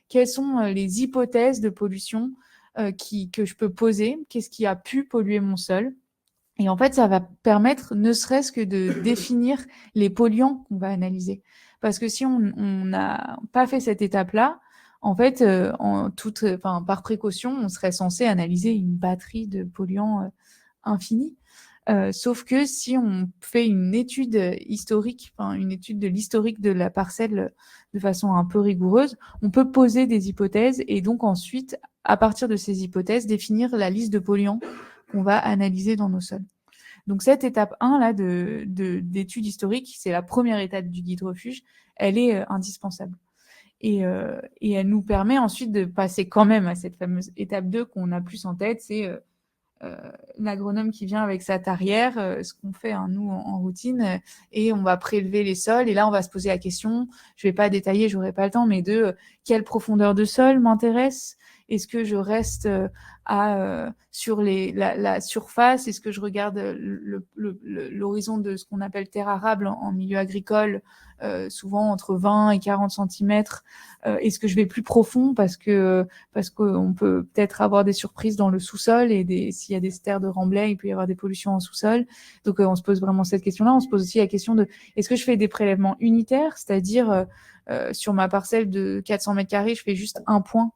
quelles sont les hypothèses de pollution que je peux poser, qu'est-ce qui a pu polluer mon sol. Et en fait, ça va permettre ne serait-ce que de définir les polluants qu'on va analyser. Parce que si on n'a pas fait cette étape-là, en fait, par précaution, on serait censé analyser une batterie de polluants infinis. Sauf que si on fait une étude historique, une étude de l'historique de la parcelle de façon un peu rigoureuse, on peut poser des hypothèses et donc ensuite, à partir de ces hypothèses, définir la liste de polluants qu'on va analyser dans nos sols. Donc cette étape 1 là d'étude historique, c'est la première étape du guide refuge, elle est indispensable. Et elle nous permet ensuite de passer quand même à cette fameuse étape 2 qu'on a plus en tête, c'est l'agronome qui vient avec sa tarière, ce qu'on fait nous en routine, et on va prélever les sols. Et là, on va se poser la question, je vais pas détailler, j'aurai pas le temps, mais de quelle profondeur de sol m'intéresse? Est-ce que je reste sur la surface? Est-ce que je regarde l'horizon de ce qu'on appelle terre arable en milieu agricole, souvent entre 20 et 40 cm? Est-ce que je vais plus profond parce qu'on peut peut-être avoir des surprises dans le sous-sol et s'il y a des terres de remblai, il peut y avoir des pollutions en sous-sol. Donc on se pose vraiment cette question-là. On se pose aussi la question de est-ce que je fais des prélèvements unitaires, c'est-à-dire sur ma parcelle de 400 m², je fais juste un point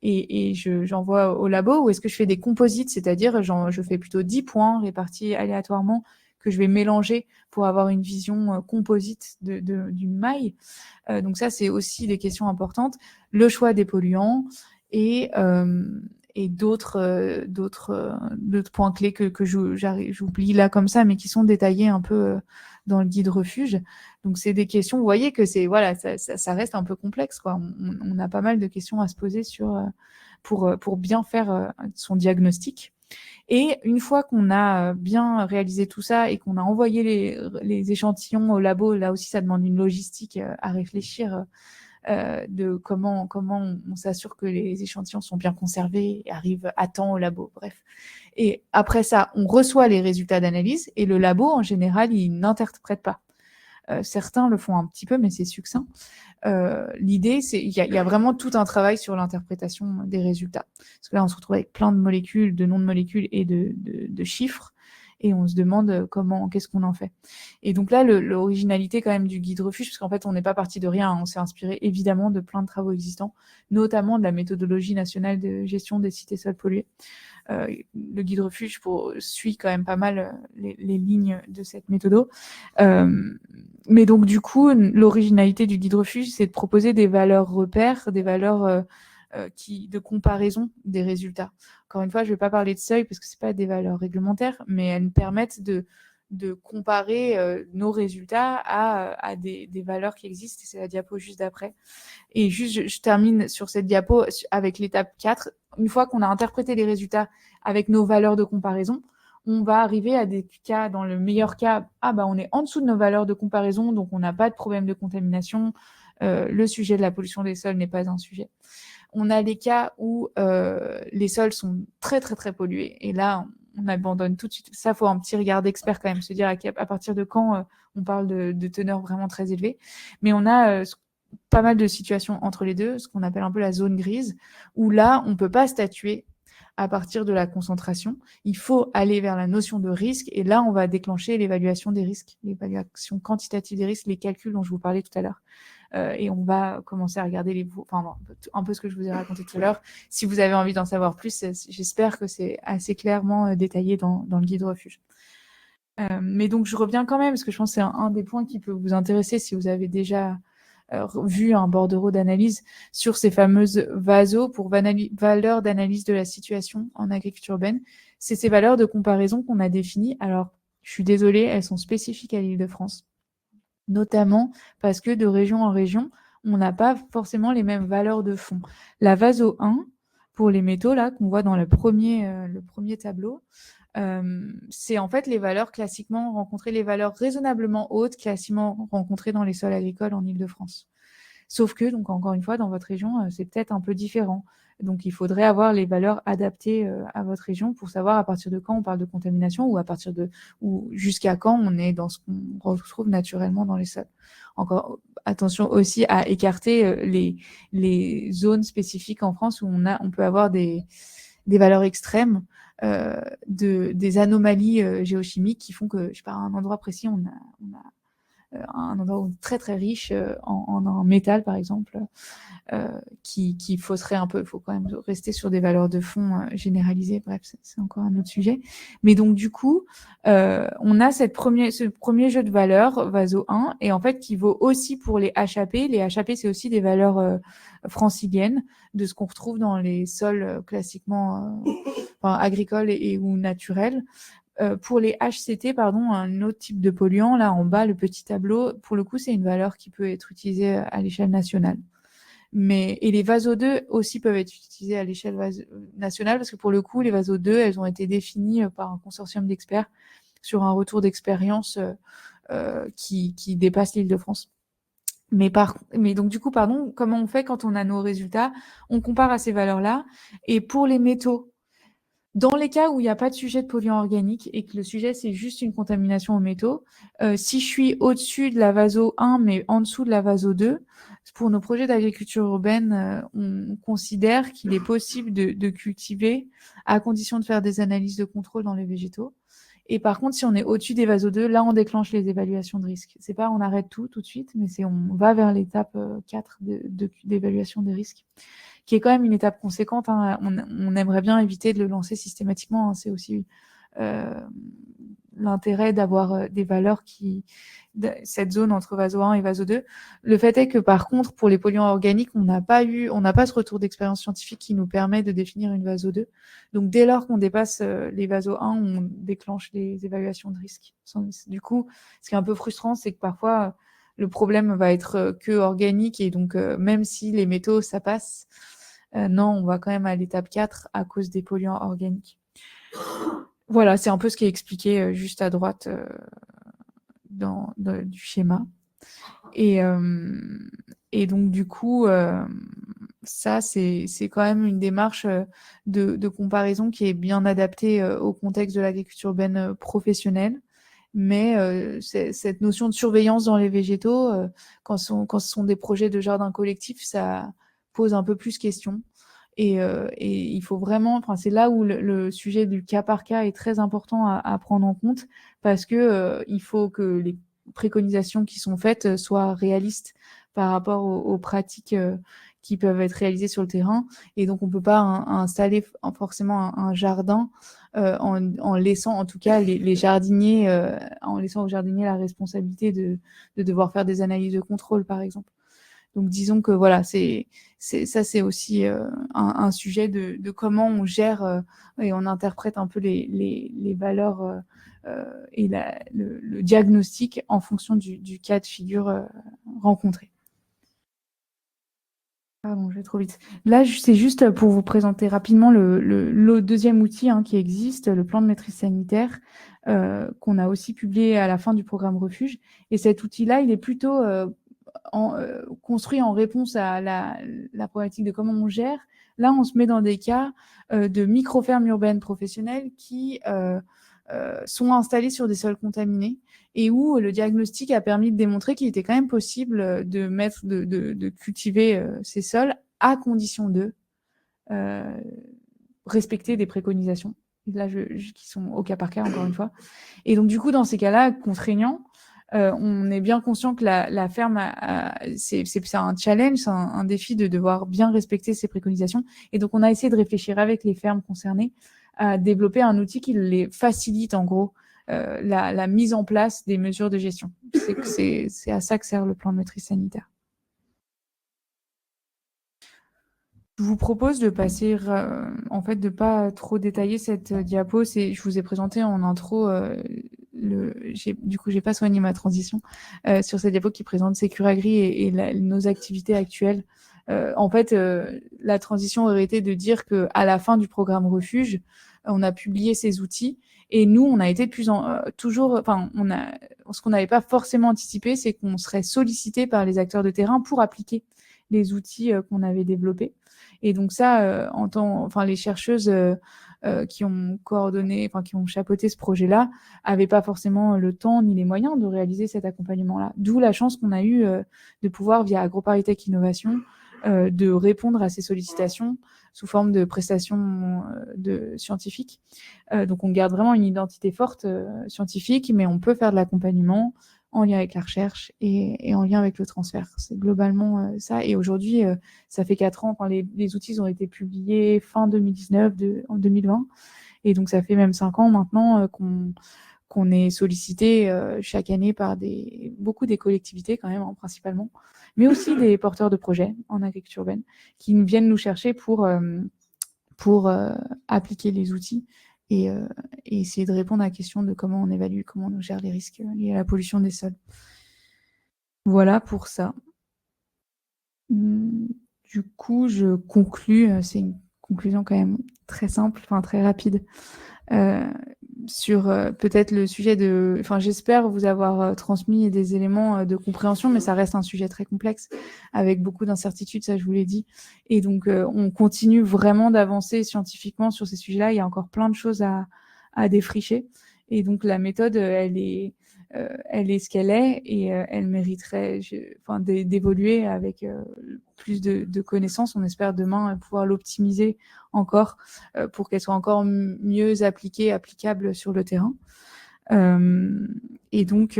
et j'envoie au labo, ou est-ce que je fais des composites, c'est-à-dire je fais plutôt 10 points répartis aléatoirement que je vais mélanger pour avoir une vision composite d'une maille. Donc ça, c'est aussi des questions importantes. Le choix des polluants et et d'autres points clés que j'oublie là comme ça, mais qui sont détaillés un peu dans le guide refuge. Donc, c'est des questions, vous voyez que ça reste un peu complexe, quoi. On a pas mal de questions à se poser pour bien faire son diagnostic. Et une fois qu'on a bien réalisé tout ça et qu'on a envoyé les échantillons au labo, là aussi, ça demande une logistique à réfléchir de comment on s'assure que les échantillons sont bien conservés et arrivent à temps au labo, bref. Et après ça, on reçoit les résultats d'analyse et le labo, en général, il n'interprète pas. Certains le font un petit peu, mais c'est succinct. L'idée, c'est il y a vraiment tout un travail sur l'interprétation des résultats. Parce que là, on se retrouve avec plein de molécules, de noms de molécules et de chiffres, et on se demande qu'est-ce qu'on en fait. Et donc là, l'originalité quand même du guide refuge, parce qu'en fait, on n'est pas parti de rien, hein, on s'est inspiré évidemment de plein de travaux existants, notamment de la méthodologie nationale de gestion des sites et sols pollués. Le guide refuge suit quand même pas mal les lignes de cette méthode. Mais donc, du coup, l'originalité du guide refuge, c'est de proposer des valeurs repères, des valeurs de comparaison des résultats. Encore une fois, je ne vais pas parler de seuil parce que ce pas des valeurs réglementaires, mais elles nous permettent de comparer nos résultats à des valeurs qui existent. Et c'est la diapo juste d'après. Et juste, je termine sur cette diapo avec l'étape 4. Une fois qu'on a interprété les résultats avec nos valeurs de comparaison, on va arriver à des cas, dans le meilleur cas, on est en dessous de nos valeurs de comparaison, donc on n'a pas de problème de contamination. Le sujet de la pollution des sols n'est pas un sujet. On a les cas où les sols sont très, très, très pollués. Et là, on abandonne tout de suite. Ça, il faut un petit regard d'expert quand même, se dire à partir de quand on parle de teneurs vraiment très élevées. Mais on a pas mal de situations entre les deux, ce qu'on appelle un peu la zone grise, où là, on ne peut pas statuer à partir de la concentration. Il faut aller vers la notion de risque, et là, on va déclencher l'évaluation des risques, l'évaluation quantitative des risques, les calculs dont je vous parlais tout à l'heure. Et on va commencer à regarder un peu ce que je vous ai raconté tout à l'heure. Si vous avez envie d'en savoir plus, j'espère que c'est assez clairement détaillé dans le guide refuge. Mais donc, je reviens quand même, parce que je pense que c'est un des points qui peut vous intéresser si vous avez déjà vu un bordereau d'analyse sur ces fameuses VASO pour valeurs d'analyse de la situation en agriculture urbaine. C'est ces valeurs de comparaison qu'on a définies. Alors, je suis désolée, elles sont spécifiques à l'Île-de-France, notamment parce que de région en région, on n'a pas forcément les mêmes valeurs de fond. La VASO 1, pour les métaux, là, qu'on voit dans le premier tableau, c'est en fait les valeurs classiquement rencontrées, les valeurs raisonnablement hautes, classiquement rencontrées dans les sols agricoles en Île-de-France. Sauf que, donc encore une fois, dans votre région, c'est peut-être un peu différent. Donc, il faudrait avoir les valeurs adaptées à votre région pour savoir à partir de quand on parle de contamination ou jusqu'à quand on est dans ce qu'on retrouve naturellement dans les sols. Encore attention aussi à écarter les zones spécifiques en France où on peut avoir des valeurs extrêmes, des anomalies géochimiques qui font que, je sais pas, à un endroit précis, on a un endroit très très riche en métal par exemple, qui fausserait un peu. Il faut quand même rester sur des valeurs de fond généralisées. Bref, c'est encore un autre sujet. Mais donc du coup, on a ce premier jeu de valeurs, VASO 1, et en fait qui vaut aussi pour les HAP. Les HAP, c'est aussi des valeurs franciliennes de ce qu'on retrouve dans les sols classiquement agricoles ou naturels. Pour les HCT, un autre type de polluant, là en bas, le petit tableau, pour le coup, c'est une valeur qui peut être utilisée à l'échelle nationale. Et les VASO 2 aussi peuvent être utilisés à l'échelle nationale, parce que pour le coup, les VASO 2, elles ont été définies par un consortium d'experts sur un retour d'expérience qui dépasse l'Île-de-France. Mais donc du coup, comment on fait quand on a nos résultats? On compare à ces valeurs-là, et pour les métaux, dans les cas où il n'y a pas de sujet de polluant organique et que le sujet, c'est juste une contamination aux métaux, si je suis au-dessus de la VASO 1, mais en dessous de la VASO 2, pour nos projets d'agriculture urbaine, on considère qu'il est possible de cultiver à condition de faire des analyses de contrôle dans les végétaux. Et par contre, si on est au-dessus des VASO 2, là, on déclenche les évaluations de risque. C'est pas on arrête tout de suite, mais on va vers l'étape 4 d'évaluation des risques, qui est quand même une étape conséquente. Hein. On aimerait bien éviter de le lancer systématiquement. Hein. C'est aussi l'intérêt d'avoir des valeurs cette zone entre VASO 1 et VASO 2. Le fait est que par contre, pour les polluants organiques, on n'a pas ce retour d'expérience scientifique qui nous permet de définir une VASO 2. Donc dès lors qu'on dépasse les VASO 1, on déclenche les évaluations de risque. Du coup, ce qui est un peu frustrant, c'est que parfois le problème va être que organique et donc même si les métaux ça passe, non, on va quand même à l'étape 4 à cause des polluants organiques. Voilà, c'est un peu ce qui est expliqué juste à droite du schéma. Et donc, du coup, ça, c'est quand même une démarche de comparaison qui est bien adaptée au contexte de l'agriculture urbaine professionnelle. Mais cette notion de surveillance dans les végétaux, quand ce sont des projets de jardin collectif, ça pose un peu plus question. Et il faut vraiment, enfin, c'est là où le sujet du cas par cas est très important à prendre en compte parce que il faut que les préconisations qui sont faites soient réalistes par rapport aux pratiques qui peuvent être réalisées sur le terrain. Et donc, on peut pas installer forcément un jardin en laissant, en tout cas, les jardiniers, en laissant aux jardiniers la responsabilité de devoir faire des analyses de contrôle, par exemple. Donc, disons que voilà, ça, c'est aussi un sujet de comment on gère et on interprète un peu les valeurs et le diagnostic en fonction du cas de figure rencontré. Pardon, je vais trop vite. Là, c'est juste pour vous présenter rapidement le deuxième outil qui existe, le plan de maîtrise sanitaire, qu'on a aussi publié à la fin du programme Refuge. Et cet outil-là, il est plutôt construit en réponse à la problématique de comment on gère. Là, on se met dans des cas de micro-fermes urbaines professionnelles qui sont installées sur des sols contaminés et où le diagnostic a permis de démontrer qu'il était quand même possible de cultiver ces sols à condition de respecter des préconisations, là, qui sont au cas par cas, encore une fois. Et donc, du coup, dans ces cas-là contraignants, on est bien conscient que la ferme, c'est un challenge, c'est un défi de devoir bien respecter ces préconisations. Et donc, on a essayé de réfléchir avec les fermes concernées à développer un outil qui les facilite, en gros, la mise en place des mesures de gestion. C'est à ça que sert le plan de maîtrise sanitaire. Je vous propose de passer, en fait, de pas trop détailler cette diapo. Je vous ai présenté en intro du coup, j'ai pas soigné ma transition sur cette diapo qui présente Sécuragri et nos activités actuelles. En fait, la transition aurait été de dire que à la fin du programme Refuge, on a publié ces outils et nous, on a été toujours, enfin, ce qu'on n'avait pas forcément anticipé, c'est qu'on serait sollicité par les acteurs de terrain pour appliquer les outils qu'on avait développés. Et donc ça, les chercheuses qui ont coordonné, qui ont chapeauté ce projet-là, n'avaient pas forcément le temps ni les moyens de réaliser cet accompagnement-là. D'où la chance qu'on a eue de pouvoir, via AgroParisTech Innovation, de répondre à ces sollicitations sous forme de prestations scientifiques. Donc on garde vraiment une identité forte scientifique, mais on peut faire de l'accompagnement en lien avec la recherche et en lien avec le transfert. C'est globalement ça. Et aujourd'hui, ça fait 4 ans, les outils ont été publiés fin 2019, en 2020. Et donc, ça fait même 5 ans maintenant qu'on est sollicité chaque année par beaucoup des collectivités quand même, principalement, mais aussi des porteurs de projets en agriculture urbaine qui viennent nous chercher pour appliquer les outils et essayer de répondre à la question de comment on évalue, comment on gère les risques liés à la pollution des sols. Voilà pour ça. Du coup, je conclus, c'est une conclusion quand même très simple, très rapide, sur peut-être le sujet j'espère vous avoir transmis des éléments de compréhension, mais ça reste un sujet très complexe, avec beaucoup d'incertitudes, ça je vous l'ai dit. Et donc, on continue vraiment d'avancer scientifiquement sur ces sujets-là. Il y a encore plein de choses à défricher. Et donc, la méthode, elle est ce qu'elle est et elle mériterait d'évoluer avec plus de connaissances. On espère demain pouvoir l'optimiser encore pour qu'elle soit encore mieux applicable sur le terrain. Et donc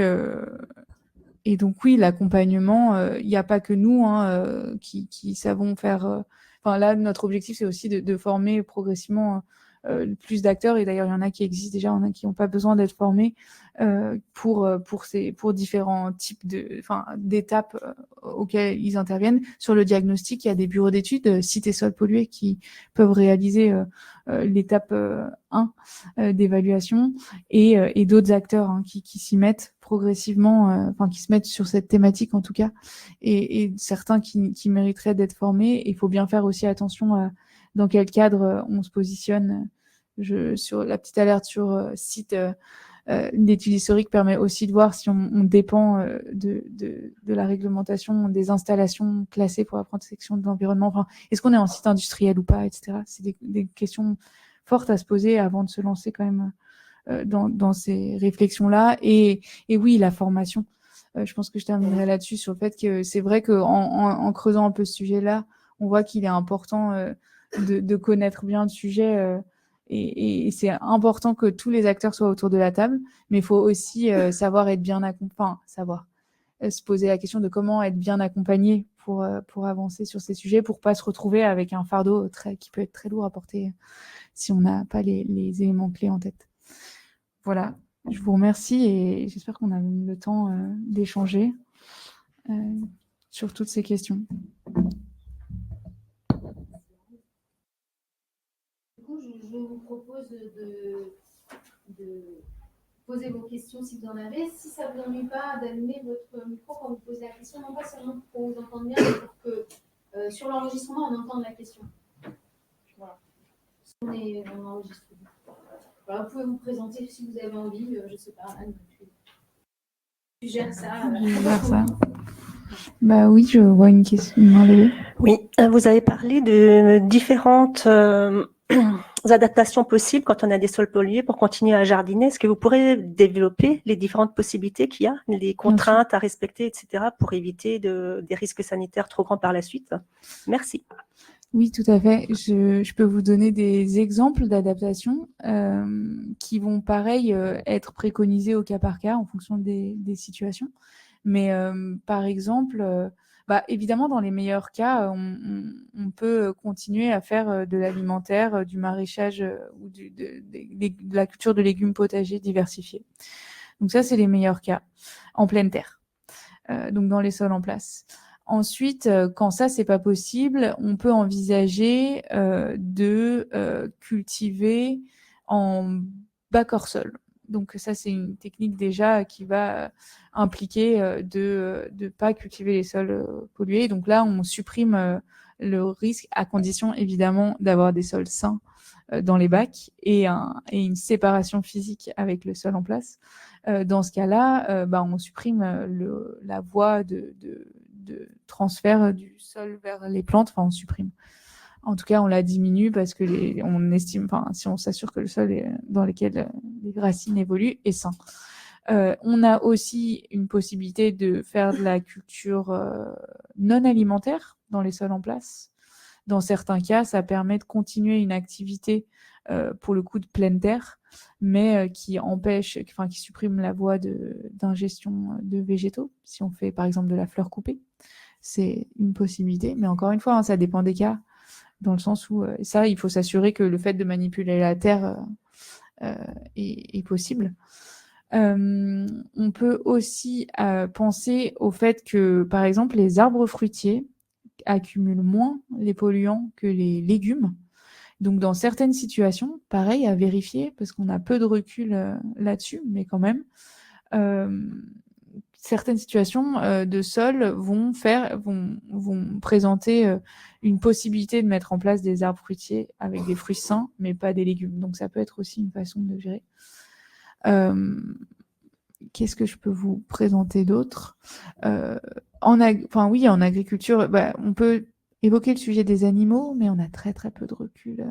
oui, l'accompagnement, il n'y a pas que nous qui savons faire. Là, notre objectif, c'est aussi de former progressivement plus d'acteurs. Et d'ailleurs, il y en a qui existent déjà, il y en a qui n'ont pas besoin d'être formés pour différents types d'étapes auxquelles ils interviennent. Sur le diagnostic, il y a des bureaux d'études, sites et sols pollués, qui peuvent réaliser l'étape 1 d'évaluation, et d'autres acteurs qui s'y mettent progressivement, qui se mettent sur cette thématique en tout cas, et certains qui mériteraient d'être formés. Il faut bien faire aussi attention à dans quel cadre on se positionne. Sur la petite alerte sur site, l'étude historique permet aussi de voir si on dépend de la réglementation des installations classées pour la protection de l'environnement. Enfin, est-ce qu'on est en site industriel ou pas, etc. C'est des questions fortes à se poser avant de se lancer quand même dans ces réflexions-là. Et oui, la formation. Je pense que je terminerai là-dessus sur le fait que c'est vrai qu'en creusant un peu ce sujet-là, on voit qu'il est important de connaître bien le sujet. Et c'est important que tous les acteurs soient autour de la table, mais il faut aussi savoir être bien accompagné, se poser la question de comment être bien accompagné pour avancer sur ces sujets, pour pas se retrouver avec un fardeau qui peut être très lourd à porter si on n'a pas les éléments clés en tête. Voilà, je vous remercie et j'espère qu'on a eu le temps d'échanger sur toutes ces questions. Je vous propose de poser vos questions si vous en avez. Si ça ne vous ennuie pas, d'allumer votre micro quand vous posez la question, non pas seulement pour vous entendre bien, mais pour que sur l'enregistrement, on entende la question. Voilà. On enregistre. Voilà, vous pouvez vous présenter si vous avez envie. Je ne sais pas, Anne, tu gères ça. Je gère ça. Bah oui, je vois une question. Oui, vous avez parlé de différentes adaptations possibles quand on a des sols pollués pour continuer à jardiner. Est-ce que vous pourrez développer les différentes possibilités qu'il y a, les contraintes à respecter, etc., pour éviter des risques sanitaires trop grands par la suite? Merci. Oui, tout à fait. Je peux vous donner des exemples d'adaptations qui vont, pareil, être préconisés au cas par cas en fonction des situations. Mais par exemple, évidemment, dans les meilleurs cas, on peut continuer à faire de l'alimentaire, du maraîchage ou de la culture de légumes potagers diversifiés. Donc ça, c'est les meilleurs cas en pleine terre, donc dans les sols en place. Ensuite, quand ça, c'est pas possible, on peut envisager de cultiver en bas hors-sol. Donc ça, c'est une technique déjà qui va impliquer de pas cultiver les sols pollués. Donc là, on supprime le risque à condition évidemment d'avoir des sols sains dans les bacs et une séparation physique avec le sol en place. Dans ce cas-là, on supprime la voie de transfert du sol vers les plantes. Enfin, on supprime. En tout cas, on la diminue parce que on estime, si on s'assure que le sol dans lequel les racines évoluent est sain. On a aussi une possibilité de faire de la culture non alimentaire dans les sols en place. Dans certains cas, ça permet de continuer une activité pour le coup de pleine terre, mais qui supprime la voie d'ingestion de végétaux. Si on fait par exemple de la fleur coupée, c'est une possibilité. Mais encore une fois, ça dépend des cas, dans le sens où ça, il faut s'assurer que le fait de manipuler la terre est possible. On peut aussi penser au fait que, par exemple, les arbres fruitiers accumulent moins les polluants que les légumes. Donc, dans certaines situations, pareil, à vérifier, parce qu'on a peu de recul là-dessus, mais quand même, certaines situations de sol vont présenter une possibilité de mettre en place des arbres fruitiers avec des fruits sains, mais pas des légumes. Donc, ça peut être aussi une façon de gérer. Qu'est-ce que je peux vous présenter d'autre? En agriculture, on peut évoquer le sujet des animaux, mais on a très très peu de recul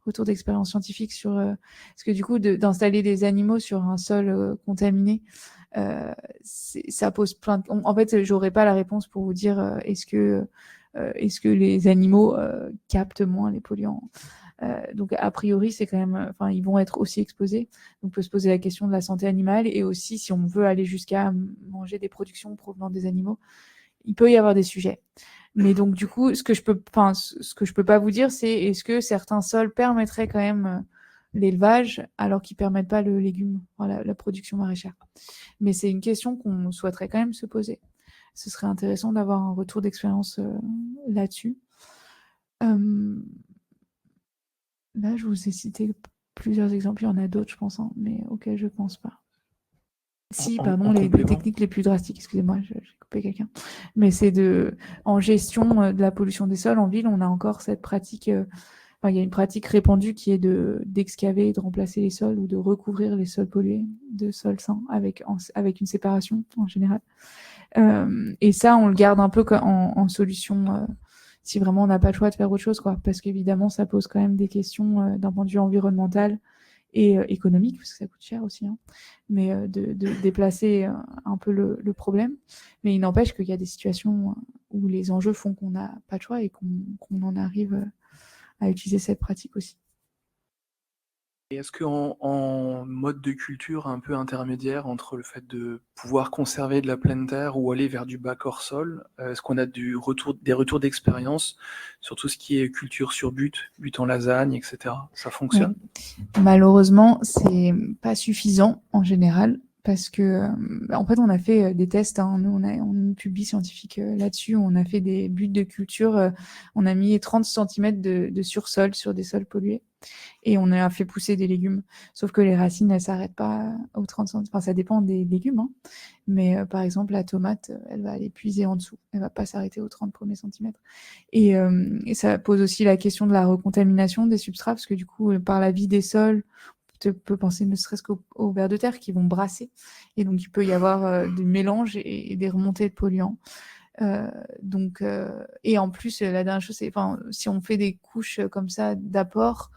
autour d'expériences scientifiques sur parce que du coup d'installer des animaux sur un sol contaminé, ça pose plein de... En fait, j'aurais pas la réponse pour vous dire est-ce que les animaux captent moins les polluants. Donc a priori, c'est quand même, ils vont être aussi exposés. Donc on peut se poser la question de la santé animale, et aussi si on veut aller jusqu'à manger des productions provenant des animaux, il peut y avoir des sujets. Mais donc du coup, ce que je peux pas vous dire, c'est est-ce que certains sols permettraient quand même l'élevage, alors qu'ils ne permettent pas le légume, enfin, la production maraîchère. Mais c'est une question qu'on souhaiterait quand même se poser. Ce serait intéressant d'avoir un retour d'expérience là-dessus. Là, je vous ai cité plusieurs exemples, il y en a d'autres, je pense, hein, mais auxquels je ne pense pas. Si, pardon, les techniques les plus drastiques, excusez-moi, j'ai coupé quelqu'un. Mais c'est en gestion de la pollution des sols, en ville, on a encore cette pratique, il y a une pratique répandue qui est d'excaver et de remplacer les sols ou de recouvrir les sols pollués de sols sains avec une séparation en général. Et ça, on le garde un peu en solution si vraiment on n'a pas le choix de faire autre chose, quoi. Parce qu'évidemment, ça pose quand même des questions d'un point de vue environnemental et économique, parce que ça coûte cher aussi, hein, mais de déplacer un peu le problème. Mais il n'empêche qu'il y a des situations où les enjeux font qu'on n'a pas de choix et qu'on en arrive à utiliser cette pratique aussi. Et est-ce qu'en mode de culture un peu intermédiaire entre le fait de pouvoir conserver de la pleine terre ou aller vers du bas hors sol, est-ce qu'on a des retours d'expérience sur tout ce qui est culture sur but en lasagne, etc. Ça fonctionne? Malheureusement, c'est pas suffisant en général parce que, en fait, on a fait des tests, hein. Nous, on a une publi scientifique là-dessus. On a fait des buts de culture. On a mis 30 cm de sursol sur des sols pollués. Et on a fait pousser des légumes. Sauf que les racines, elles s'arrêtent pas aux 30 cm. Enfin, ça dépend des légumes, hein. Mais par exemple, la tomate, elle va aller puiser en dessous. Elle va pas s'arrêter aux 30 premiers centimètres. Et ça pose aussi la question de la recontamination des substrats, parce que du coup, par la vie des sols, on peut penser ne serait-ce qu'aux vers de terre qui vont brasser. Et donc, il peut y avoir des mélanges et des remontées de polluants. Et en plus, la dernière chose, c'est, si on fait des couches comme ça d'apport,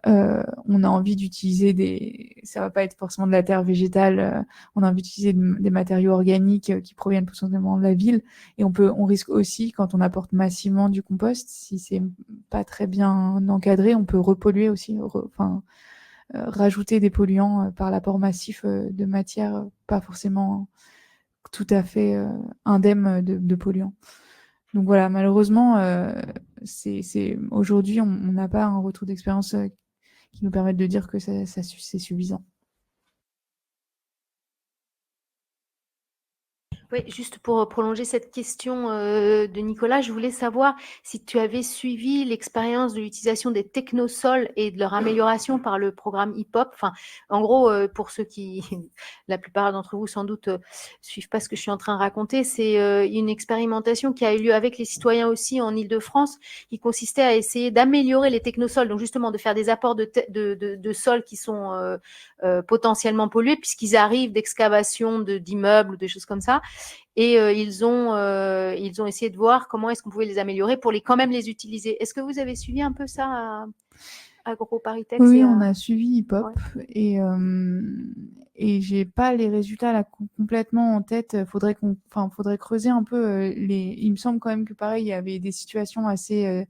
on a envie d'utiliser ça va pas être forcément de la terre végétale, on a envie d'utiliser des matériaux organiques qui proviennent potentiellement de la ville, et on risque aussi, quand on apporte massivement du compost, si c'est pas très bien encadré, on peut repolluer aussi, rajouter des polluants par l'apport massif de matière pas forcément tout à fait indemne de polluants. Donc voilà, malheureusement, aujourd'hui, on n'a pas un retour d'expérience qui nous permette de dire que c'est suffisant. Oui, juste pour prolonger cette question de Nicolas, je voulais savoir si tu avais suivi l'expérience de l'utilisation des technosols et de leur amélioration par le programme HIPHOP. Enfin, en gros, pour ceux qui, la plupart d'entre vous sans doute, suivent pas ce que je suis en train de raconter, c'est une expérimentation qui a eu lieu avec les citoyens aussi en Île-de-France, qui consistait à essayer d'améliorer les technosols, donc justement de faire des apports de sols qui sont potentiellement pollués, puisqu'ils arrivent d'excavation d'immeubles ou des choses comme ça. Et ils ont essayé de voir comment est-ce qu'on pouvait les améliorer pour quand même les utiliser. Est-ce que vous avez suivi un peu ça à AgroParisTech? Oui, on a suivi HIPHOP, ouais. Et j'ai pas les résultats là complètement en tête. Faudrait creuser un peu il me semble quand même que pareil, il y avait des situations assez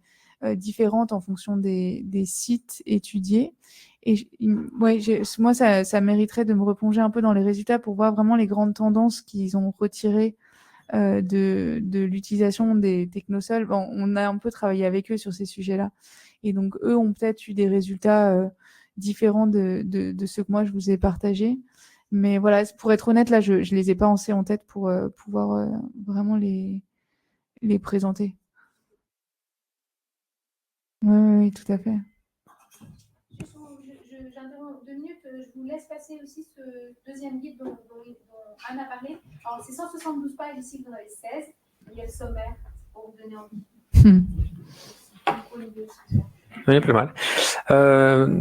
différentes en fonction des sites étudiés. Et moi, ça mériterait de me replonger un peu dans les résultats pour voir vraiment les grandes tendances qu'ils ont retirées de l'utilisation des technosols. Bon, on a un peu travaillé avec eux sur ces sujets-là. Et donc, eux ont peut-être eu des résultats différents de ceux que moi, je vous ai partagés. Mais voilà, pour être honnête, là, je ne les ai pas en tête pour pouvoir vraiment les présenter. Oui, tout à fait. J'interromps 2 minutes. Je vous laisse passer aussi ce deuxième guide dont Anne a parlé. Alors, c'est 172 pages ici, vous en avez 16. Il y a le sommaire pour vous donner envie. Oui, pas mal.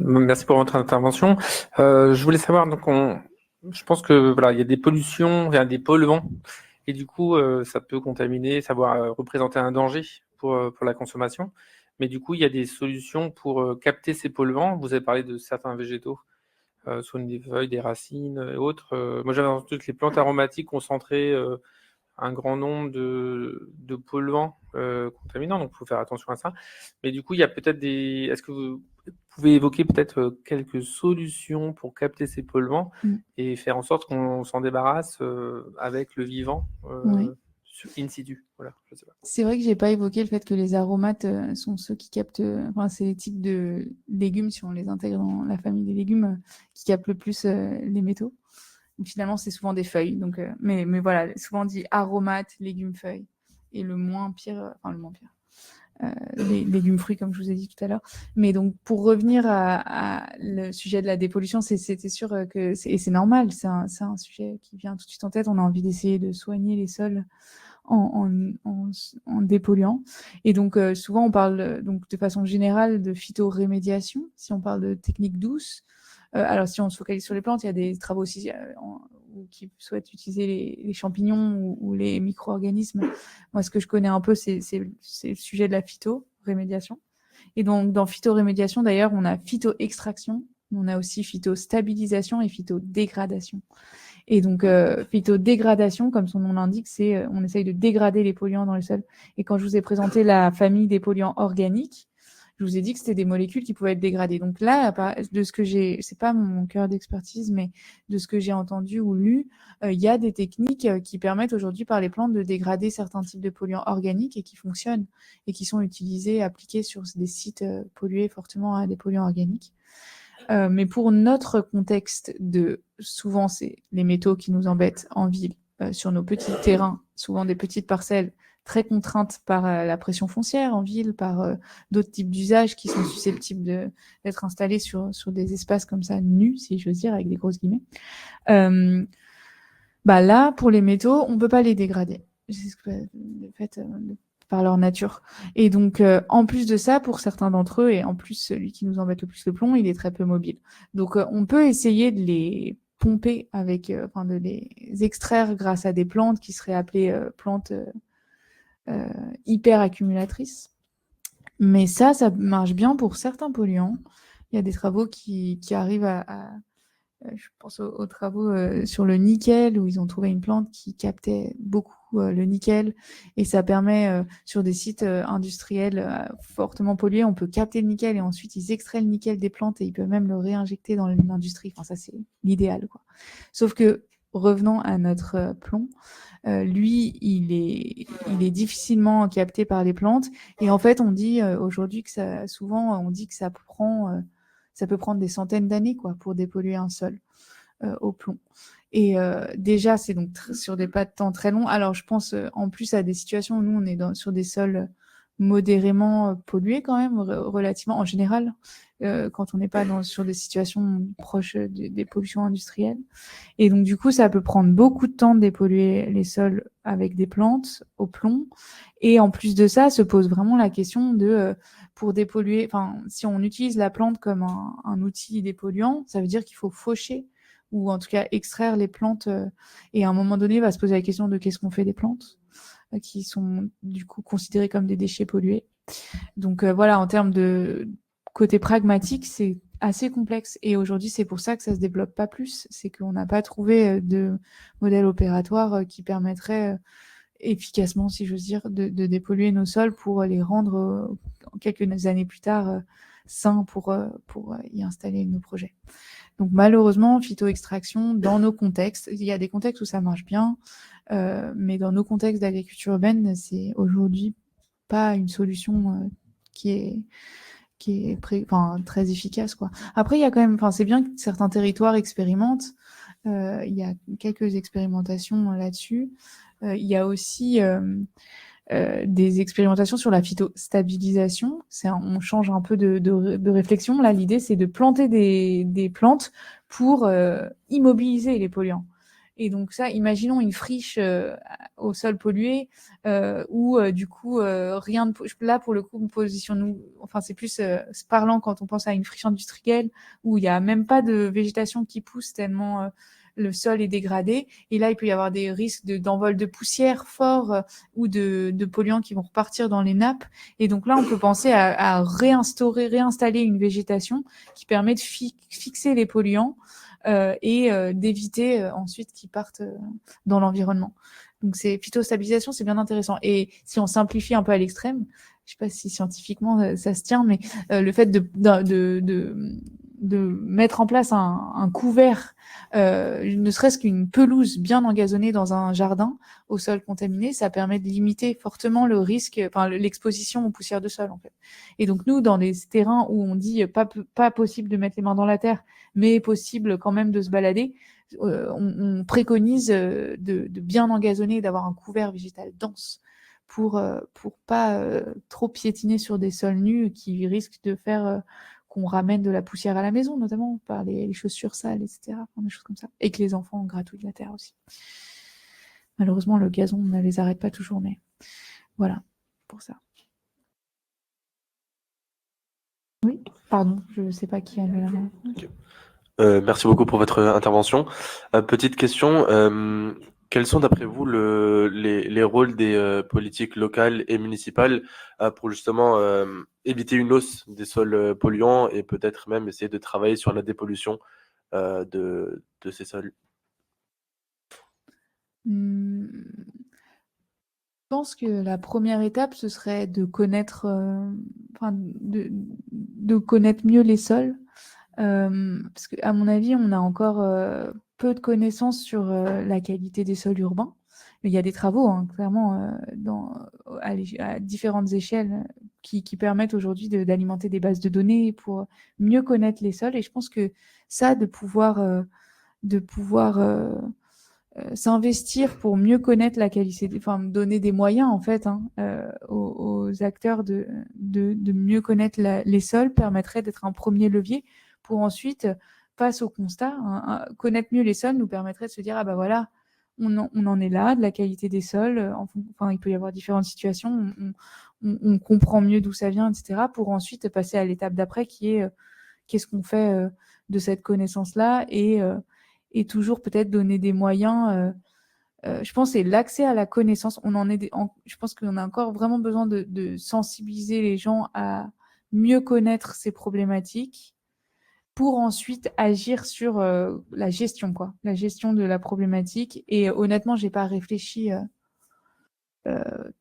Merci pour votre intervention. Je voulais savoir, donc, je pense que voilà, il y a des pollutions, il y a des polluants, et du coup, ça peut contaminer, savoir représenter un danger pour la consommation. Mais du coup, il y a des solutions pour capter ces polluants. Vous avez parlé de certains végétaux, soit des feuilles, des racines et autres. Moi, j'avais entendu que les plantes aromatiques concentraient un grand nombre de polluants contaminants, donc il faut faire attention à ça. Mais du coup, il y a peut-être est-ce que vous pouvez évoquer peut-être quelques solutions pour capter ces polluants et faire en sorte qu'on s'en débarrasse avec le vivant in situ. Voilà, je sais pas. C'est vrai que j'ai pas évoqué le fait que les aromates sont ceux qui captent, enfin c'est les types de légumes, si on les intègre dans la famille des légumes, qui captent le plus les métaux. Donc, finalement, c'est souvent des feuilles. Donc, mais voilà, souvent on dit aromates, légumes, feuilles. Et le moins pire, les légumes fruits, comme je vous ai dit tout à l'heure. Mais donc, pour revenir à le sujet de la dépollution, c'était sûr que c'est normal, c'est un sujet qui vient tout de suite en tête. On a envie d'essayer de soigner les sols en dépolluant. Et donc, souvent, on parle donc de façon générale de phytorémédiation, si on parle de techniques douces. Alors, si on se focalise sur les plantes, il y a des travaux aussi qui souhaitent utiliser les champignons ou les micro-organismes. Moi, ce que je connais un peu, c'est le sujet de la phytorémédiation. Et donc, dans phytorémédiation, d'ailleurs, on a phytoextraction, on a aussi phytostabilisation et phytodégradation. Et donc, phytodégradation, comme son nom l'indique, c'est on essaye de dégrader les polluants dans les sols. Et quand je vous ai présenté la famille des polluants organiques, je vous ai dit que c'était des molécules qui pouvaient être dégradées. Donc là, de ce que c'est pas mon cœur d'expertise, mais de ce que j'ai entendu ou lu, il y a des techniques qui permettent aujourd'hui par les plantes de dégrader certains types de polluants organiques et qui fonctionnent et qui sont utilisés, appliqués sur des sites pollués fortement à des polluants organiques. Mais pour notre contexte souvent c'est les métaux qui nous embêtent en ville, sur nos petits terrains, souvent des petites parcelles très contraintes par la pression foncière en ville, par d'autres types d'usages qui sont susceptibles d'être installés sur des espaces comme ça nus, si j'ose dire, avec des grosses guillemets. Là, pour les métaux, on peut pas les dégrader. C'est ce que le fait par leur nature. Et donc, en plus de ça, pour certains d'entre eux, et en plus, celui qui nous embête le plus, le plomb, il est très peu mobile. Donc, on peut essayer de les pomper de les extraire grâce à des plantes qui seraient appelées plantes hyper accumulatrices. Mais ça marche bien pour certains polluants. Il y a des travaux qui arrivent je pense aux travaux sur le nickel, où ils ont trouvé une plante qui captait beaucoup le nickel, et ça permet, sur des sites industriels fortement pollués, on peut capter le nickel et ensuite ils extraient le nickel des plantes et ils peuvent même le réinjecter dans l'industrie. Enfin, ça, c'est l'idéal, quoi. Sauf que, revenons à notre plomb, lui, il est difficilement capté par les plantes, et en fait, on dit aujourd'hui que ça peut prendre des centaines d'années, quoi, pour dépolluer un sol au plomb. Et déjà, c'est donc sur des pas de temps très longs. Alors, je pense en plus à des situations où nous, on est sur des sols modérément pollués quand même, relativement en général, quand on n'est pas sur des situations proches des pollutions industrielles. Et donc, du coup, ça peut prendre beaucoup de temps de dépolluer les sols avec des plantes au plomb. Et en plus de ça, se pose vraiment la question pour dépolluer, si on utilise la plante comme un outil dépolluant, ça veut dire qu'il faut faucher ou en tout cas extraire les plantes. Et à un moment donné, va se poser la question de qu'est-ce qu'on fait des plantes qui sont du coup considérées comme des déchets pollués. Donc voilà, en termes de côté pragmatique, c'est assez complexe. Et aujourd'hui, c'est pour ça que ça se développe pas plus. C'est qu'on n'a pas trouvé de modèle opératoire qui permettrait efficacement, si j'ose dire, de dépolluer nos sols pour les rendre quelques années plus tard sains pour y installer nos projets. Donc malheureusement, phytoextraction, dans nos contextes, il y a des contextes où ça marche bien, mais dans nos contextes d'agriculture urbaine, c'est aujourd'hui pas une solution qui est très efficace, quoi. Après, il y a quand même, c'est bien que certains territoires expérimentent. Il y a quelques expérimentations là-dessus. Il y a aussi des expérimentations sur la phytostabilisation. On change un peu de réflexion. Là, l'idée, c'est de planter des plantes pour immobiliser les polluants. Et donc ça, imaginons une friche au sol pollué où du coup rien de là pour le coup position-nous. Enfin, c'est plus parlant quand on pense à une friche industrielle où il y a même pas de végétation qui pousse tellement le sol est dégradé. Et là, il peut y avoir des risques d'envol de poussière fort ou de polluants qui vont repartir dans les nappes. Et donc là, on peut penser à réinstaller une végétation qui permet de fixer les polluants et d'éviter ensuite qu'ils partent dans l'environnement. Donc phytostabilisation, c'est bien intéressant. Et si on simplifie un peu à l'extrême, je sais pas si scientifiquement ça se tient, mais le fait mettre en place un couvert, ne serait-ce qu'une pelouse bien engazonnée dans un jardin au sol contaminé, ça permet de limiter fortement le risque, l'exposition aux poussières de sol, en fait. Et donc, nous, dans les terrains où on dit pas possible de mettre les mains dans la terre, mais possible quand même de se balader, on préconise de bien engazonner, d'avoir un couvert végétal dense pour pas trop piétiner sur des sols nus qui risquent de faire qu'on ramène de la poussière à la maison, notamment par les chaussures sales, etc. Des choses comme ça. Et que les enfants gratouillent la terre aussi. Malheureusement, le gazon ne les arrête pas toujours, mais voilà, pour ça. Oui, pardon, je ne sais pas qui a levé la main. Okay. Merci beaucoup pour votre intervention. Petite question, quels sont d'après vous les rôles des politiques locales et municipales pour justement éviter une hausse des sols polluants et peut-être même essayer de travailler sur la dépollution de ces sols? Je pense que la première étape, ce serait de connaître, de connaître mieux les sols. Parce qu'à mon avis, on a encore peu de connaissances sur la qualité des sols urbains. Mais il y a des travaux, hein, clairement, à différentes échelles qui permettent aujourd'hui d'alimenter des bases de données pour mieux connaître les sols. Et je pense que ça, de pouvoir s'investir pour mieux connaître la qualité, donner des moyens en fait aux acteurs de mieux connaître les sols permettrait d'être un premier levier pour ensuite, face au constat, connaître mieux les sols nous permettrait de se dire, ah bah voilà, on en est là, de la qualité des sols, il peut y avoir différentes situations, on comprend mieux d'où ça vient, etc., pour ensuite passer à l'étape d'après qui est qu'est-ce qu'on fait de cette connaissance-là et toujours peut-être donner des moyens. Je pense que c'est l'accès à la connaissance. Je pense qu'on a encore vraiment besoin de sensibiliser les gens à mieux connaître ces problématiques pour ensuite agir sur la gestion, quoi. La gestion de la problématique. Et honnêtement, j'ai pas réfléchi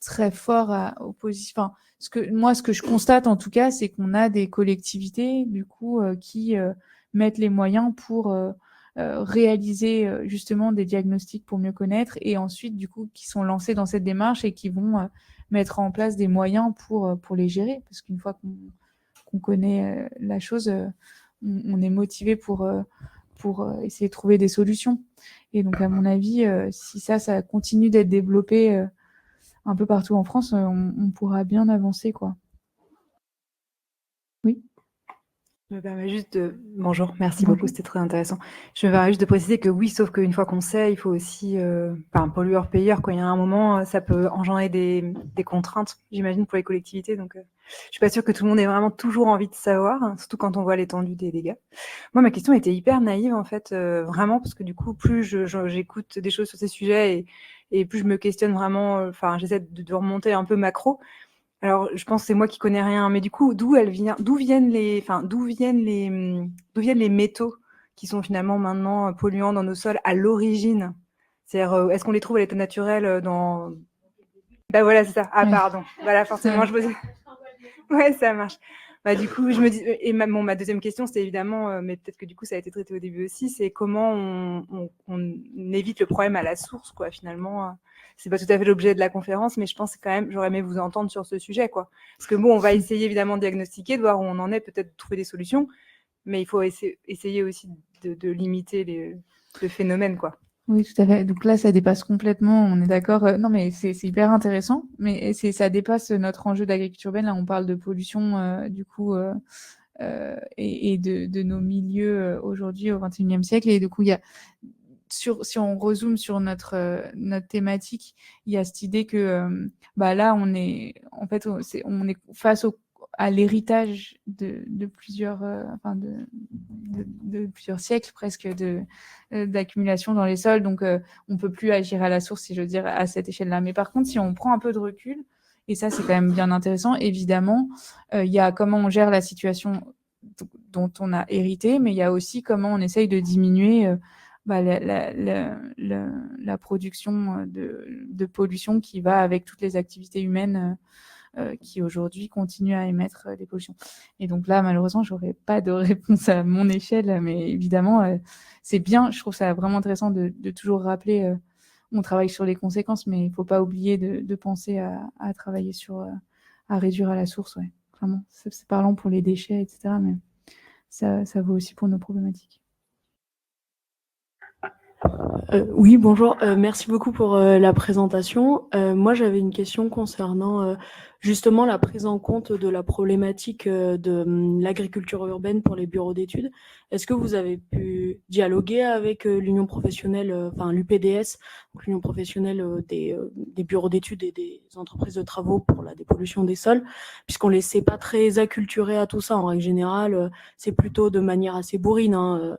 très fort aux positions. Enfin, ce que je constate en tout cas, c'est qu'on a des collectivités du coup qui mettent les moyens pour réaliser justement des diagnostics pour mieux connaître et ensuite du coup qui sont lancés dans cette démarche et qui vont mettre en place des moyens pour les gérer parce qu'une fois qu'on connaît la chose, on est motivé pour essayer de trouver des solutions. Et donc à mon avis, si ça continue d'être développé un peu partout en France, on pourra bien avancer, quoi. Oui. Je me permets juste de... Bonjour, merci beaucoup, c'était très intéressant. Je me permets juste de préciser que oui, sauf qu'une fois qu'on sait, il faut aussi... pollueur-payeur, quand il y a un moment, ça peut engendrer des contraintes, j'imagine, pour les collectivités. Donc, je suis pas sûre que tout le monde ait vraiment toujours envie de savoir, hein, surtout quand on voit l'étendue des dégâts. Moi, ma question était hyper naïve, en fait, vraiment, parce que du coup, plus j'écoute des choses sur ces sujets et plus je me questionne vraiment, j'essaie de remonter un peu macro. Alors, je pense que c'est moi qui connais rien, mais du coup, d'où viennent les métaux qui sont finalement maintenant polluants dans nos sols à l'origine? C'est-à-dire, est-ce qu'on les trouve à l'état naturel dans... Bah voilà, c'est ça. Ah, pardon. Voilà, forcément, je me... Ouais, ça marche. Bah, du coup, je me dis... Et ma deuxième question, c'était évidemment, mais peut-être que du coup, ça a été traité au début aussi, c'est comment on évite le problème à la source, quoi, finalement. C'est pas tout à fait l'objet de la conférence, mais je pense que quand même, j'aurais aimé vous entendre sur ce sujet, quoi. Parce que bon, on va essayer évidemment de diagnostiquer, de voir où on en est, peut-être de trouver des solutions, mais il faut essayer aussi de limiter le phénomène, quoi. Oui, tout à fait. Donc là, ça dépasse complètement, on est d'accord. Non, mais c'est hyper intéressant, mais ça dépasse notre enjeu d'agriculture urbaine. Là, on parle de pollution, du coup, et de nos milieux aujourd'hui au XXIe siècle. Et du coup, il y a... si on rezoome sur notre thématique, il y a cette idée que là, on est face à l'héritage de plusieurs, de plusieurs siècles presque d'accumulation dans les sols. Donc, on peut plus agir à la source, si je veux dire, à cette échelle-là. Mais par contre, si on prend un peu de recul, et ça, c'est quand même bien intéressant, évidemment, il y a comment on gère la situation dont on a hérité, mais il y a aussi comment on essaye de diminuer la production de pollution qui va avec toutes les activités humaines qui aujourd'hui continuent à émettre des pollutions. Et donc là, malheureusement, j'aurais pas de réponse à mon échelle, mais évidemment, c'est bien. Je trouve ça vraiment intéressant de toujours rappeler. On travaille sur les conséquences, mais il faut pas oublier de penser à travailler sur à réduire à la source. Ouais, vraiment. C'est parlant pour les déchets, etc. Mais ça vaut aussi pour nos problématiques. Oui, bonjour. Merci beaucoup pour la présentation. Moi, j'avais une question concernant justement la prise en compte de la problématique de l'agriculture urbaine pour les bureaux d'études. Est-ce que vous avez pu dialoguer avec l'Union professionnelle, enfin l'UPDS, l'Union professionnelle des bureaux d'études et des entreprises de travaux pour la dépollution des sols, puisqu'on les sait pas très acculturés à tout ça. En règle générale, c'est plutôt de manière assez bourrine, hein,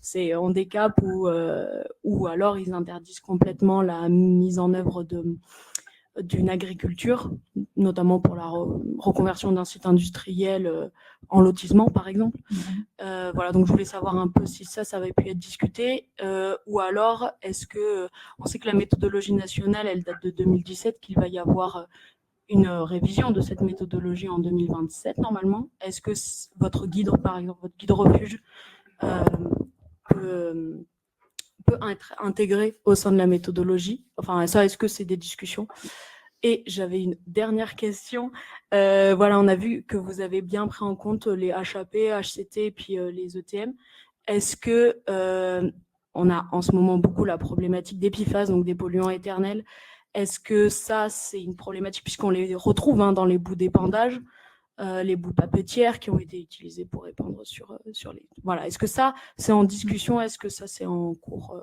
c'est on décape ou alors ils interdisent complètement la mise en œuvre d'une agriculture, notamment pour la reconversion d'un site industriel en lotissement, par exemple. Voilà, donc je voulais savoir un peu si ça avait pu être discuté, ou alors est-ce que on sait que la méthodologie nationale, elle date de 2017, qu'il va y avoir une révision de cette méthodologie en 2027 normalement. Est-ce que votre guide, par exemple, votre guide refuge peut être intégré au sein de la méthodologie. Enfin, ça, est-ce que c'est des discussions? Et j'avais une dernière question. Voilà, on a vu que vous avez bien pris en compte les HAP, HCT et puis les ETM. Est-ce que on a en ce moment beaucoup la problématique d'épiphases, donc des polluants éternels? Est-ce que ça, c'est une problématique puisqu'on les retrouve dans les boues d'épandage, les boues papetières qui ont été utilisées pour épandre sur les... Voilà, est-ce que ça, c'est en discussion? Est-ce que ça, c'est en cours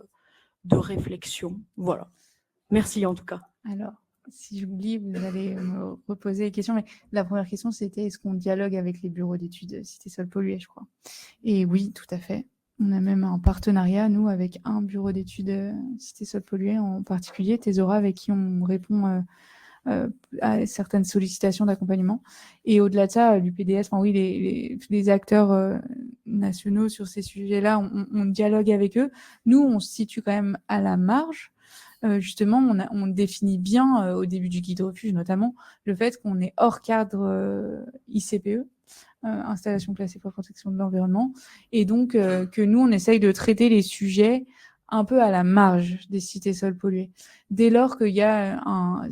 de réflexion? Voilà. Merci en tout cas. Alors, si j'oublie, vous allez me reposer les questions, mais la première question, c'était est-ce qu'on dialogue avec les bureaux d'études Cité Sol Pollué, je crois. Et oui, tout à fait. On a même un partenariat, nous, avec un bureau d'études Cité Sol Pollué, en particulier, Tesora, avec qui on répond à certaines sollicitations d'accompagnement. Et au-delà de ça, l'UPDS, enfin oui, les acteurs nationaux sur ces sujets-là, on dialogue avec eux. Nous, on se situe quand même à la marge. Justement, on définit bien au début du guide refuge, notamment, le fait qu'on est hors cadre ICPE, installation classée pour la protection de l'environnement, et donc que nous, on essaye de traiter les sujets un peu à la marge des cités sols pollués. Dès lors qu'il y a un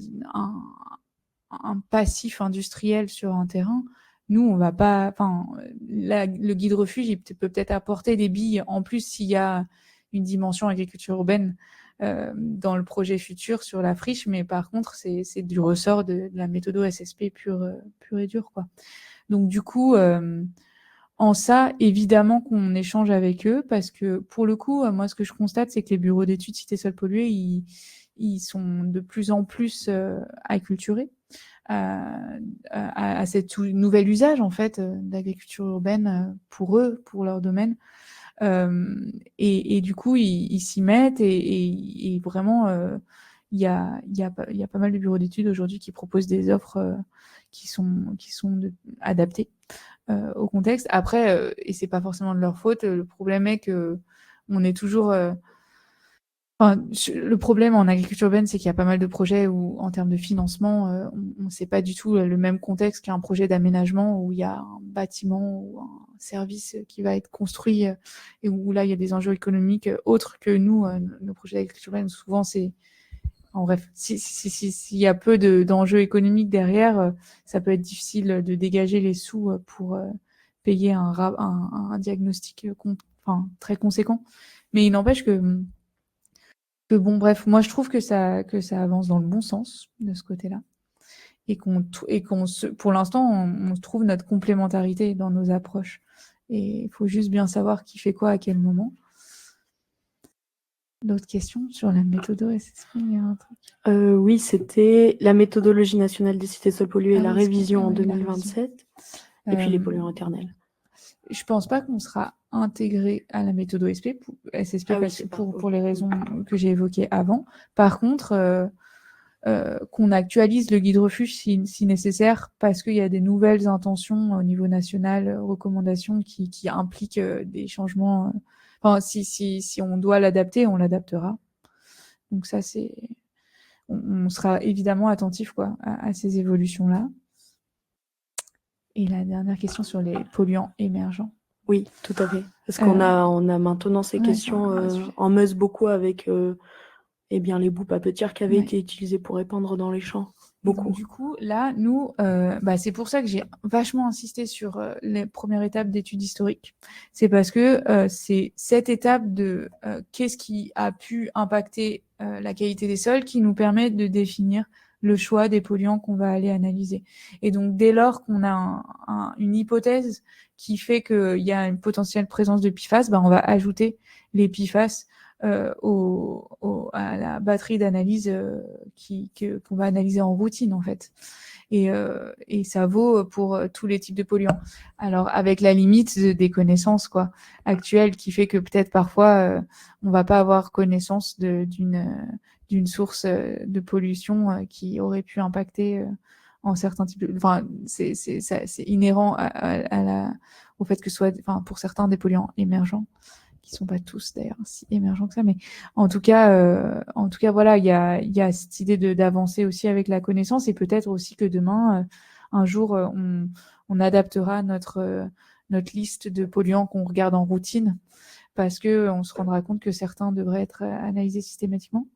passif industriel sur un terrain, nous, on va pas... Enfin, le guide refuge, il peut peut-être apporter des billes en plus s'il y a une dimension agriculture urbaine dans le projet futur sur la friche, mais par contre, c'est du ressort de la méthode SSP pure et dure, quoi. Donc, du coup... en ça, évidemment qu'on échange avec eux parce que, pour le coup, moi, ce que je constate, c'est que les bureaux d'études cités sols pollués, ils sont de plus en plus acculturés à cet nouvel usage, en fait, d'agriculture urbaine pour eux, pour leur domaine. Et du coup, ils s'y mettent et vraiment, il y a pas mal de bureaux d'études aujourd'hui qui proposent des offres qui sont adaptées au contexte. Après, et c'est pas forcément de leur faute, le problème est que on est toujours... le problème en agriculture urbaine, c'est qu'il y a pas mal de projets où, en termes de financement, on ne sait pas du tout le même contexte qu'un projet d'aménagement où il y a un bâtiment ou un service qui va être construit et où là, il y a des enjeux économiques autres que nous, nos projets d'agriculture urbaine. Souvent, c'est... En bref, s'il y a peu d'enjeux économiques derrière, ça peut être difficile de dégager les sous pour payer un diagnostic très conséquent. Mais il n'empêche que bon, bref, moi je trouve que ça avance dans le bon sens de ce côté-là. Et pour l'instant, on trouve notre complémentarité dans nos approches. Et il faut juste bien savoir qui fait quoi à quel moment. D'autres questions sur la méthode SSP, il y a un truc. Oui, c'était la méthodologie nationale des cités sols pollués et la révision en 2027, et puis les polluants éternels. Je pense pas qu'on sera intégré à la méthode SSP pour les raisons que j'ai évoquées avant. Par contre, qu'on actualise le guide refuge si nécessaire, parce qu'il y a des nouvelles intentions au niveau national, recommandations qui impliquent des changements. Enfin, si on doit l'adapter, on l'adaptera. Donc ça, on sera évidemment attentif à ces évolutions-là. Et la dernière question sur les polluants émergents. Oui, tout à fait. Parce qu'on a maintenant ces ouais, questions c'est un sujet. en Meuse beaucoup avec eh bien, les boues papetières qui avaient Ouais. été utilisées pour répandre dans les champs. Et donc, Beaucoup. du coup, là, nous, c'est pour ça que j'ai vachement insisté sur les premières étapes d'études historiques. C'est parce que c'est cette étape de qu'est-ce qui a pu impacter la qualité des sols qui nous permet de définir le choix des polluants qu'on va aller analyser. Et donc, dès lors qu'on a une hypothèse qui fait qu'il y a une potentielle présence de PFAS, on va ajouter les PFAS à la batterie d'analyse qu'on va analyser en routine en fait. Et ça vaut pour tous les types de polluants. Alors avec la limite des connaissances actuelles qui fait que peut-être parfois on va pas avoir connaissance d'une source de pollution qui aurait pu impacter en certains types de... Enfin, c'est inhérent au fait que ce soit, pour certains, des polluants émergents, qui sont pas tous d'ailleurs si émergents que ça, mais en tout cas, voilà, il y a cette idée d'avancer aussi avec la connaissance, et peut-être aussi que demain, un jour, on adaptera notre liste de polluants qu'on regarde en routine, parce que on se rendra compte que certains devraient être analysés systématiquement.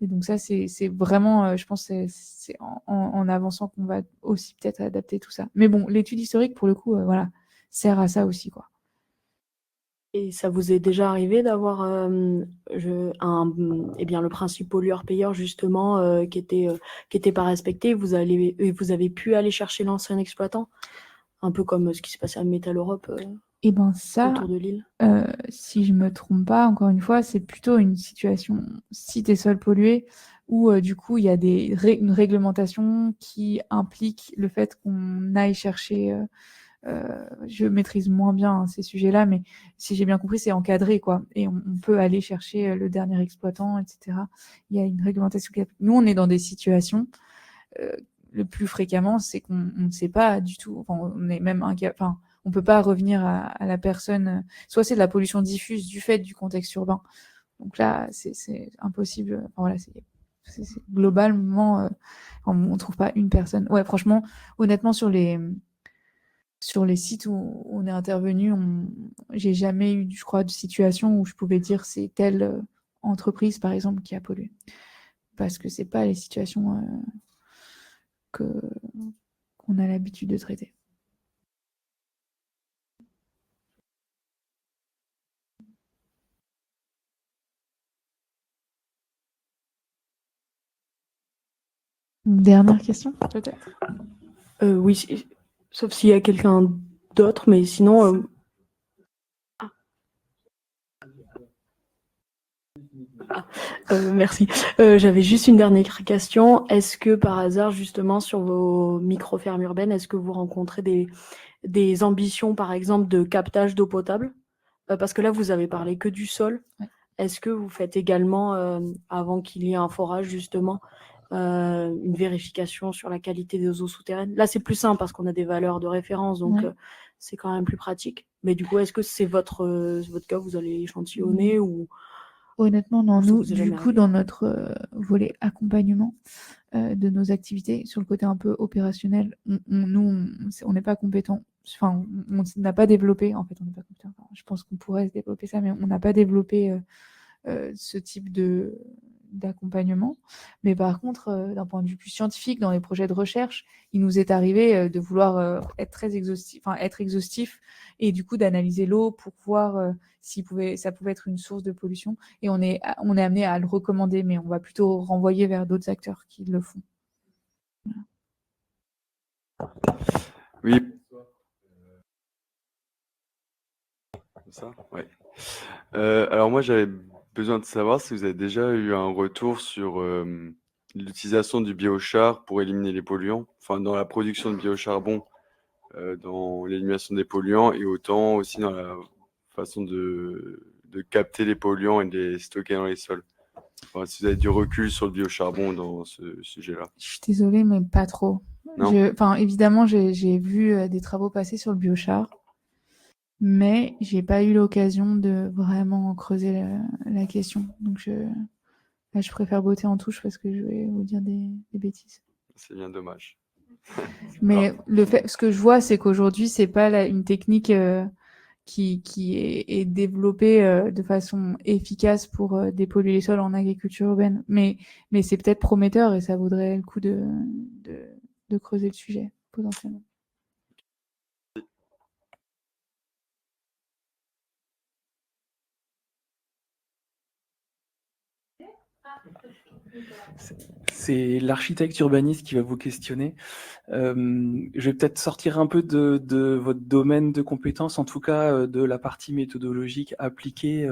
Et donc ça, c'est vraiment, je pense, c'est en avançant qu'on va aussi peut-être adapter tout ça. Mais bon, l'étude historique, pour le coup, voilà, sert à ça aussi, quoi. Et ça vous est déjà arrivé d'avoir le principe pollueur-payeur justement qui était pas respecté, vous avez pu aller chercher l'ancien exploitant, un peu comme ce qui se passait à Métal Europe Et ça, autour de Lille. si je me trompe pas, encore une fois, c'est plutôt une situation site et sol pollués où du coup il y a une réglementation qui implique le fait qu'on aille chercher. Je maîtrise moins bien ces sujets-là, mais si j'ai bien compris, c'est encadré, quoi. Et on peut aller chercher le dernier exploitant, etc. Il y a une réglementation qui applique. Nous, on est dans des situations, le plus fréquemment, c'est qu'on ne sait pas du tout. Enfin, on est même on peut pas revenir à la personne. Soit c'est de la pollution diffuse du fait du contexte urbain. Donc là, c'est impossible. Enfin, voilà, c'est globalement, on trouve pas une personne. Ouais, franchement, honnêtement, sur les sites où on est intervenu, j'ai jamais eu, je crois, de situation où je pouvais dire c'est telle entreprise, par exemple, qui a pollué. Parce que c'est pas les situations qu'on a l'habitude de traiter. Une dernière question, peut-être? Oui, sauf s'il y a quelqu'un d'autre, mais sinon... merci. J'avais juste une dernière question. Est-ce que par hasard, justement, sur vos micro-fermes urbaines, est-ce que vous rencontrez des ambitions, par exemple, de captage d'eau potable? Parce que là, vous avez parlé que du sol. Ouais. Est-ce que vous faites également, avant qu'il y ait un forage, justement, une vérification sur la qualité des eaux souterraines? Là, c'est plus simple parce qu'on a des valeurs de référence, donc Ouais. c'est quand même plus pratique. Mais du coup, est-ce que c'est votre cas, vous allez échantillonner ou... Honnêtement, non. Ça Nous, vous est du jamais coup, arrivé? dans notre volet accompagnement de nos activités, sur le côté un peu opérationnel, on n'est pas compétent. Enfin, on n'a pas développé, en fait, on n'est pas compétent. Enfin, je pense qu'on pourrait développer ça, mais on n'a pas développé ce type d'accompagnement. Mais par contre, d'un point de vue plus scientifique, dans les projets de recherche, il nous est arrivé de vouloir être exhaustif, et du coup d'analyser l'eau pour voir ça pouvait être une source de pollution. Et on est amené à le recommander, mais on va plutôt renvoyer vers d'autres acteurs qui le font. Oui. Ça, ouais. Alors moi, j'avais besoin de savoir si vous avez déjà eu un retour sur l'utilisation du biochar pour éliminer les polluants, enfin dans la production de biocharbon, dans l'élimination des polluants, et autant aussi dans la façon de capter les polluants et de les stocker dans les sols. Enfin, si vous avez du recul sur le biocharbon dans ce sujet-là. Je suis désolée, mais pas trop. Non. Évidemment, j'ai vu des travaux passer sur le biochar, mais j'ai pas eu l'occasion de vraiment creuser la question. Donc je préfère botter en touche parce que je vais vous dire des bêtises. C'est bien dommage. Mais ce que je vois, c'est qu'aujourd'hui, c'est pas une technique qui est développée de façon efficace pour dépolluer les sols en agriculture urbaine. Mais c'est peut-être prometteur et ça vaudrait le coup de creuser le sujet, potentiellement. C'est l'architecte urbaniste qui va vous questionner. Je vais peut-être sortir un peu de votre domaine de compétences, en tout cas de la partie méthodologique appliquée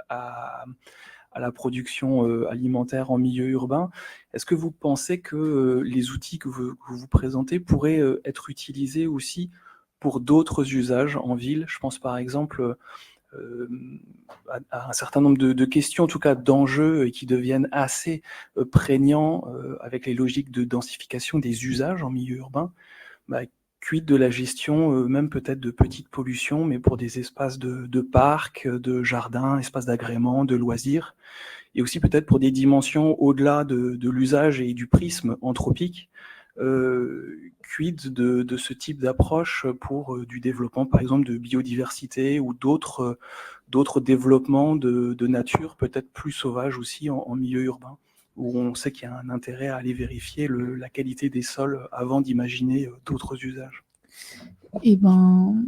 à la production alimentaire en milieu urbain. Est-ce que vous pensez que les outils que vous présentez pourraient être utilisés aussi pour d'autres usages en ville? Je pense par exemple à un certain nombre de questions, en tout cas d'enjeux, qui deviennent assez prégnants avec les logiques de densification des usages en milieu urbain. Quid de la gestion, même peut-être de petites pollutions, mais pour des espaces de parcs, de jardins, espaces d'agrément, de loisirs, et aussi peut-être pour des dimensions au-delà de l'usage et du prisme anthropique. Quid de ce type d'approche pour du développement, par exemple, de biodiversité ou d'autres développements de nature, peut-être plus sauvages aussi en milieu urbain, où on sait qu'il y a un intérêt à aller vérifier la qualité des sols avant d'imaginer d'autres usages. Eh ben,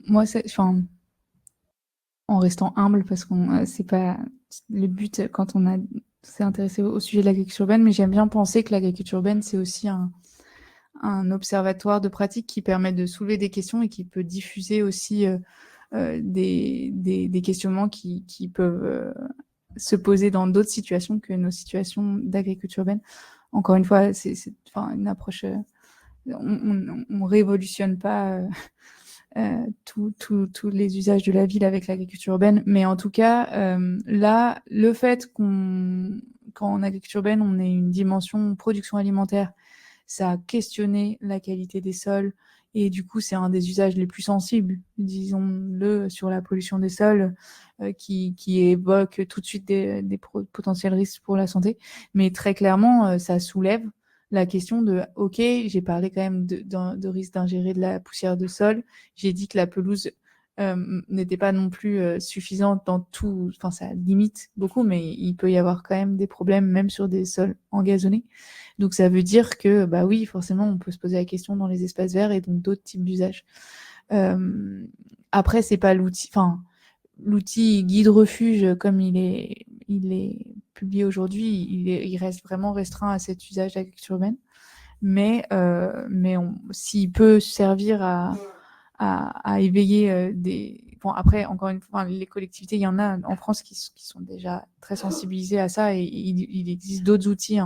moi, en restant humble, parce qu'on c'est pas le but quand on s'est intéressé au sujet de l'agriculture urbaine, mais j'aime bien penser que l'agriculture urbaine, c'est aussi un observatoire de pratique qui permet de soulever des questions et qui peut diffuser aussi des questionnements qui peuvent se poser dans d'autres situations que nos situations d'agriculture urbaine. Encore une fois, c'est une approche... on révolutionne pas tous les usages de la ville avec l'agriculture urbaine, mais en tout cas, là, le fait qu'en agriculture urbaine, on ait une dimension production alimentaire, ça a questionné la qualité des sols, et du coup, c'est un des usages les plus sensibles, disons-le, sur la pollution des sols, qui évoque tout de suite des potentiels risques pour la santé. Mais très clairement, ça soulève la question de, OK, j'ai parlé quand même de risque d'ingérer de la poussière de sol. J'ai dit que la pelouse n'était pas non plus suffisante dans tout, enfin ça limite beaucoup, mais il peut y avoir quand même des problèmes même sur des sols engazonnés. Donc ça veut dire que, bah oui, forcément, on peut se poser la question dans les espaces verts et donc d'autres types d'usages. Après, c'est pas l'outil, enfin, l'outil guide refuge comme il est publié aujourd'hui, il reste vraiment restreint à cet usage d'agriculture urbaine. Mais s'il peut servir à éveiller Bon, après, encore une fois, les collectivités, il y en a en France qui sont déjà très sensibilisées à ça, et il existe d'autres outils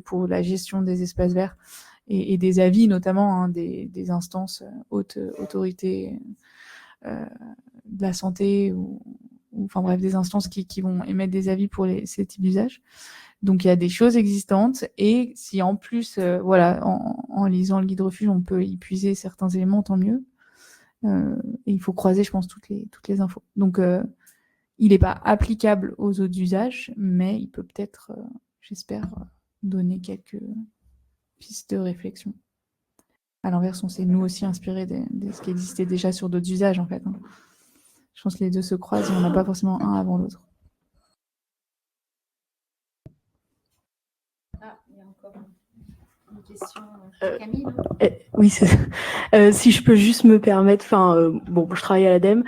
pour la gestion des espaces verts et des avis, notamment des instances hautes autorités de la santé ou enfin bref, des instances qui vont émettre des avis pour ces types d'usages. Donc il y a des choses existantes, et si en plus, voilà, en lisant le guide refuge, on peut y puiser certains éléments, tant mieux. Et il faut croiser, je pense, toutes les infos. Donc il n'est pas applicable aux autres usages, mais il peut peut-être, j'espère, donner quelques pistes de réflexion. À l'inverse, on s'est nous aussi inspiré de ce qui existait déjà sur d'autres usages, en fait. Je pense que les deux se croisent et on n'a pas forcément un avant l'autre. Ah, il y a encore une question. Camille, oui, si je peux juste me permettre, bon, je travaille à l'ADEME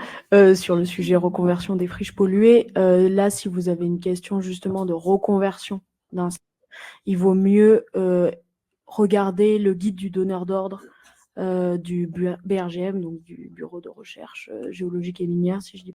sur le sujet reconversion des friches polluées. Là, si vous avez une question justement de reconversion d'un site, il vaut mieux regarder le guide du donneur d'ordre du BRGM, donc du Bureau de recherche géologique et minière, si je dis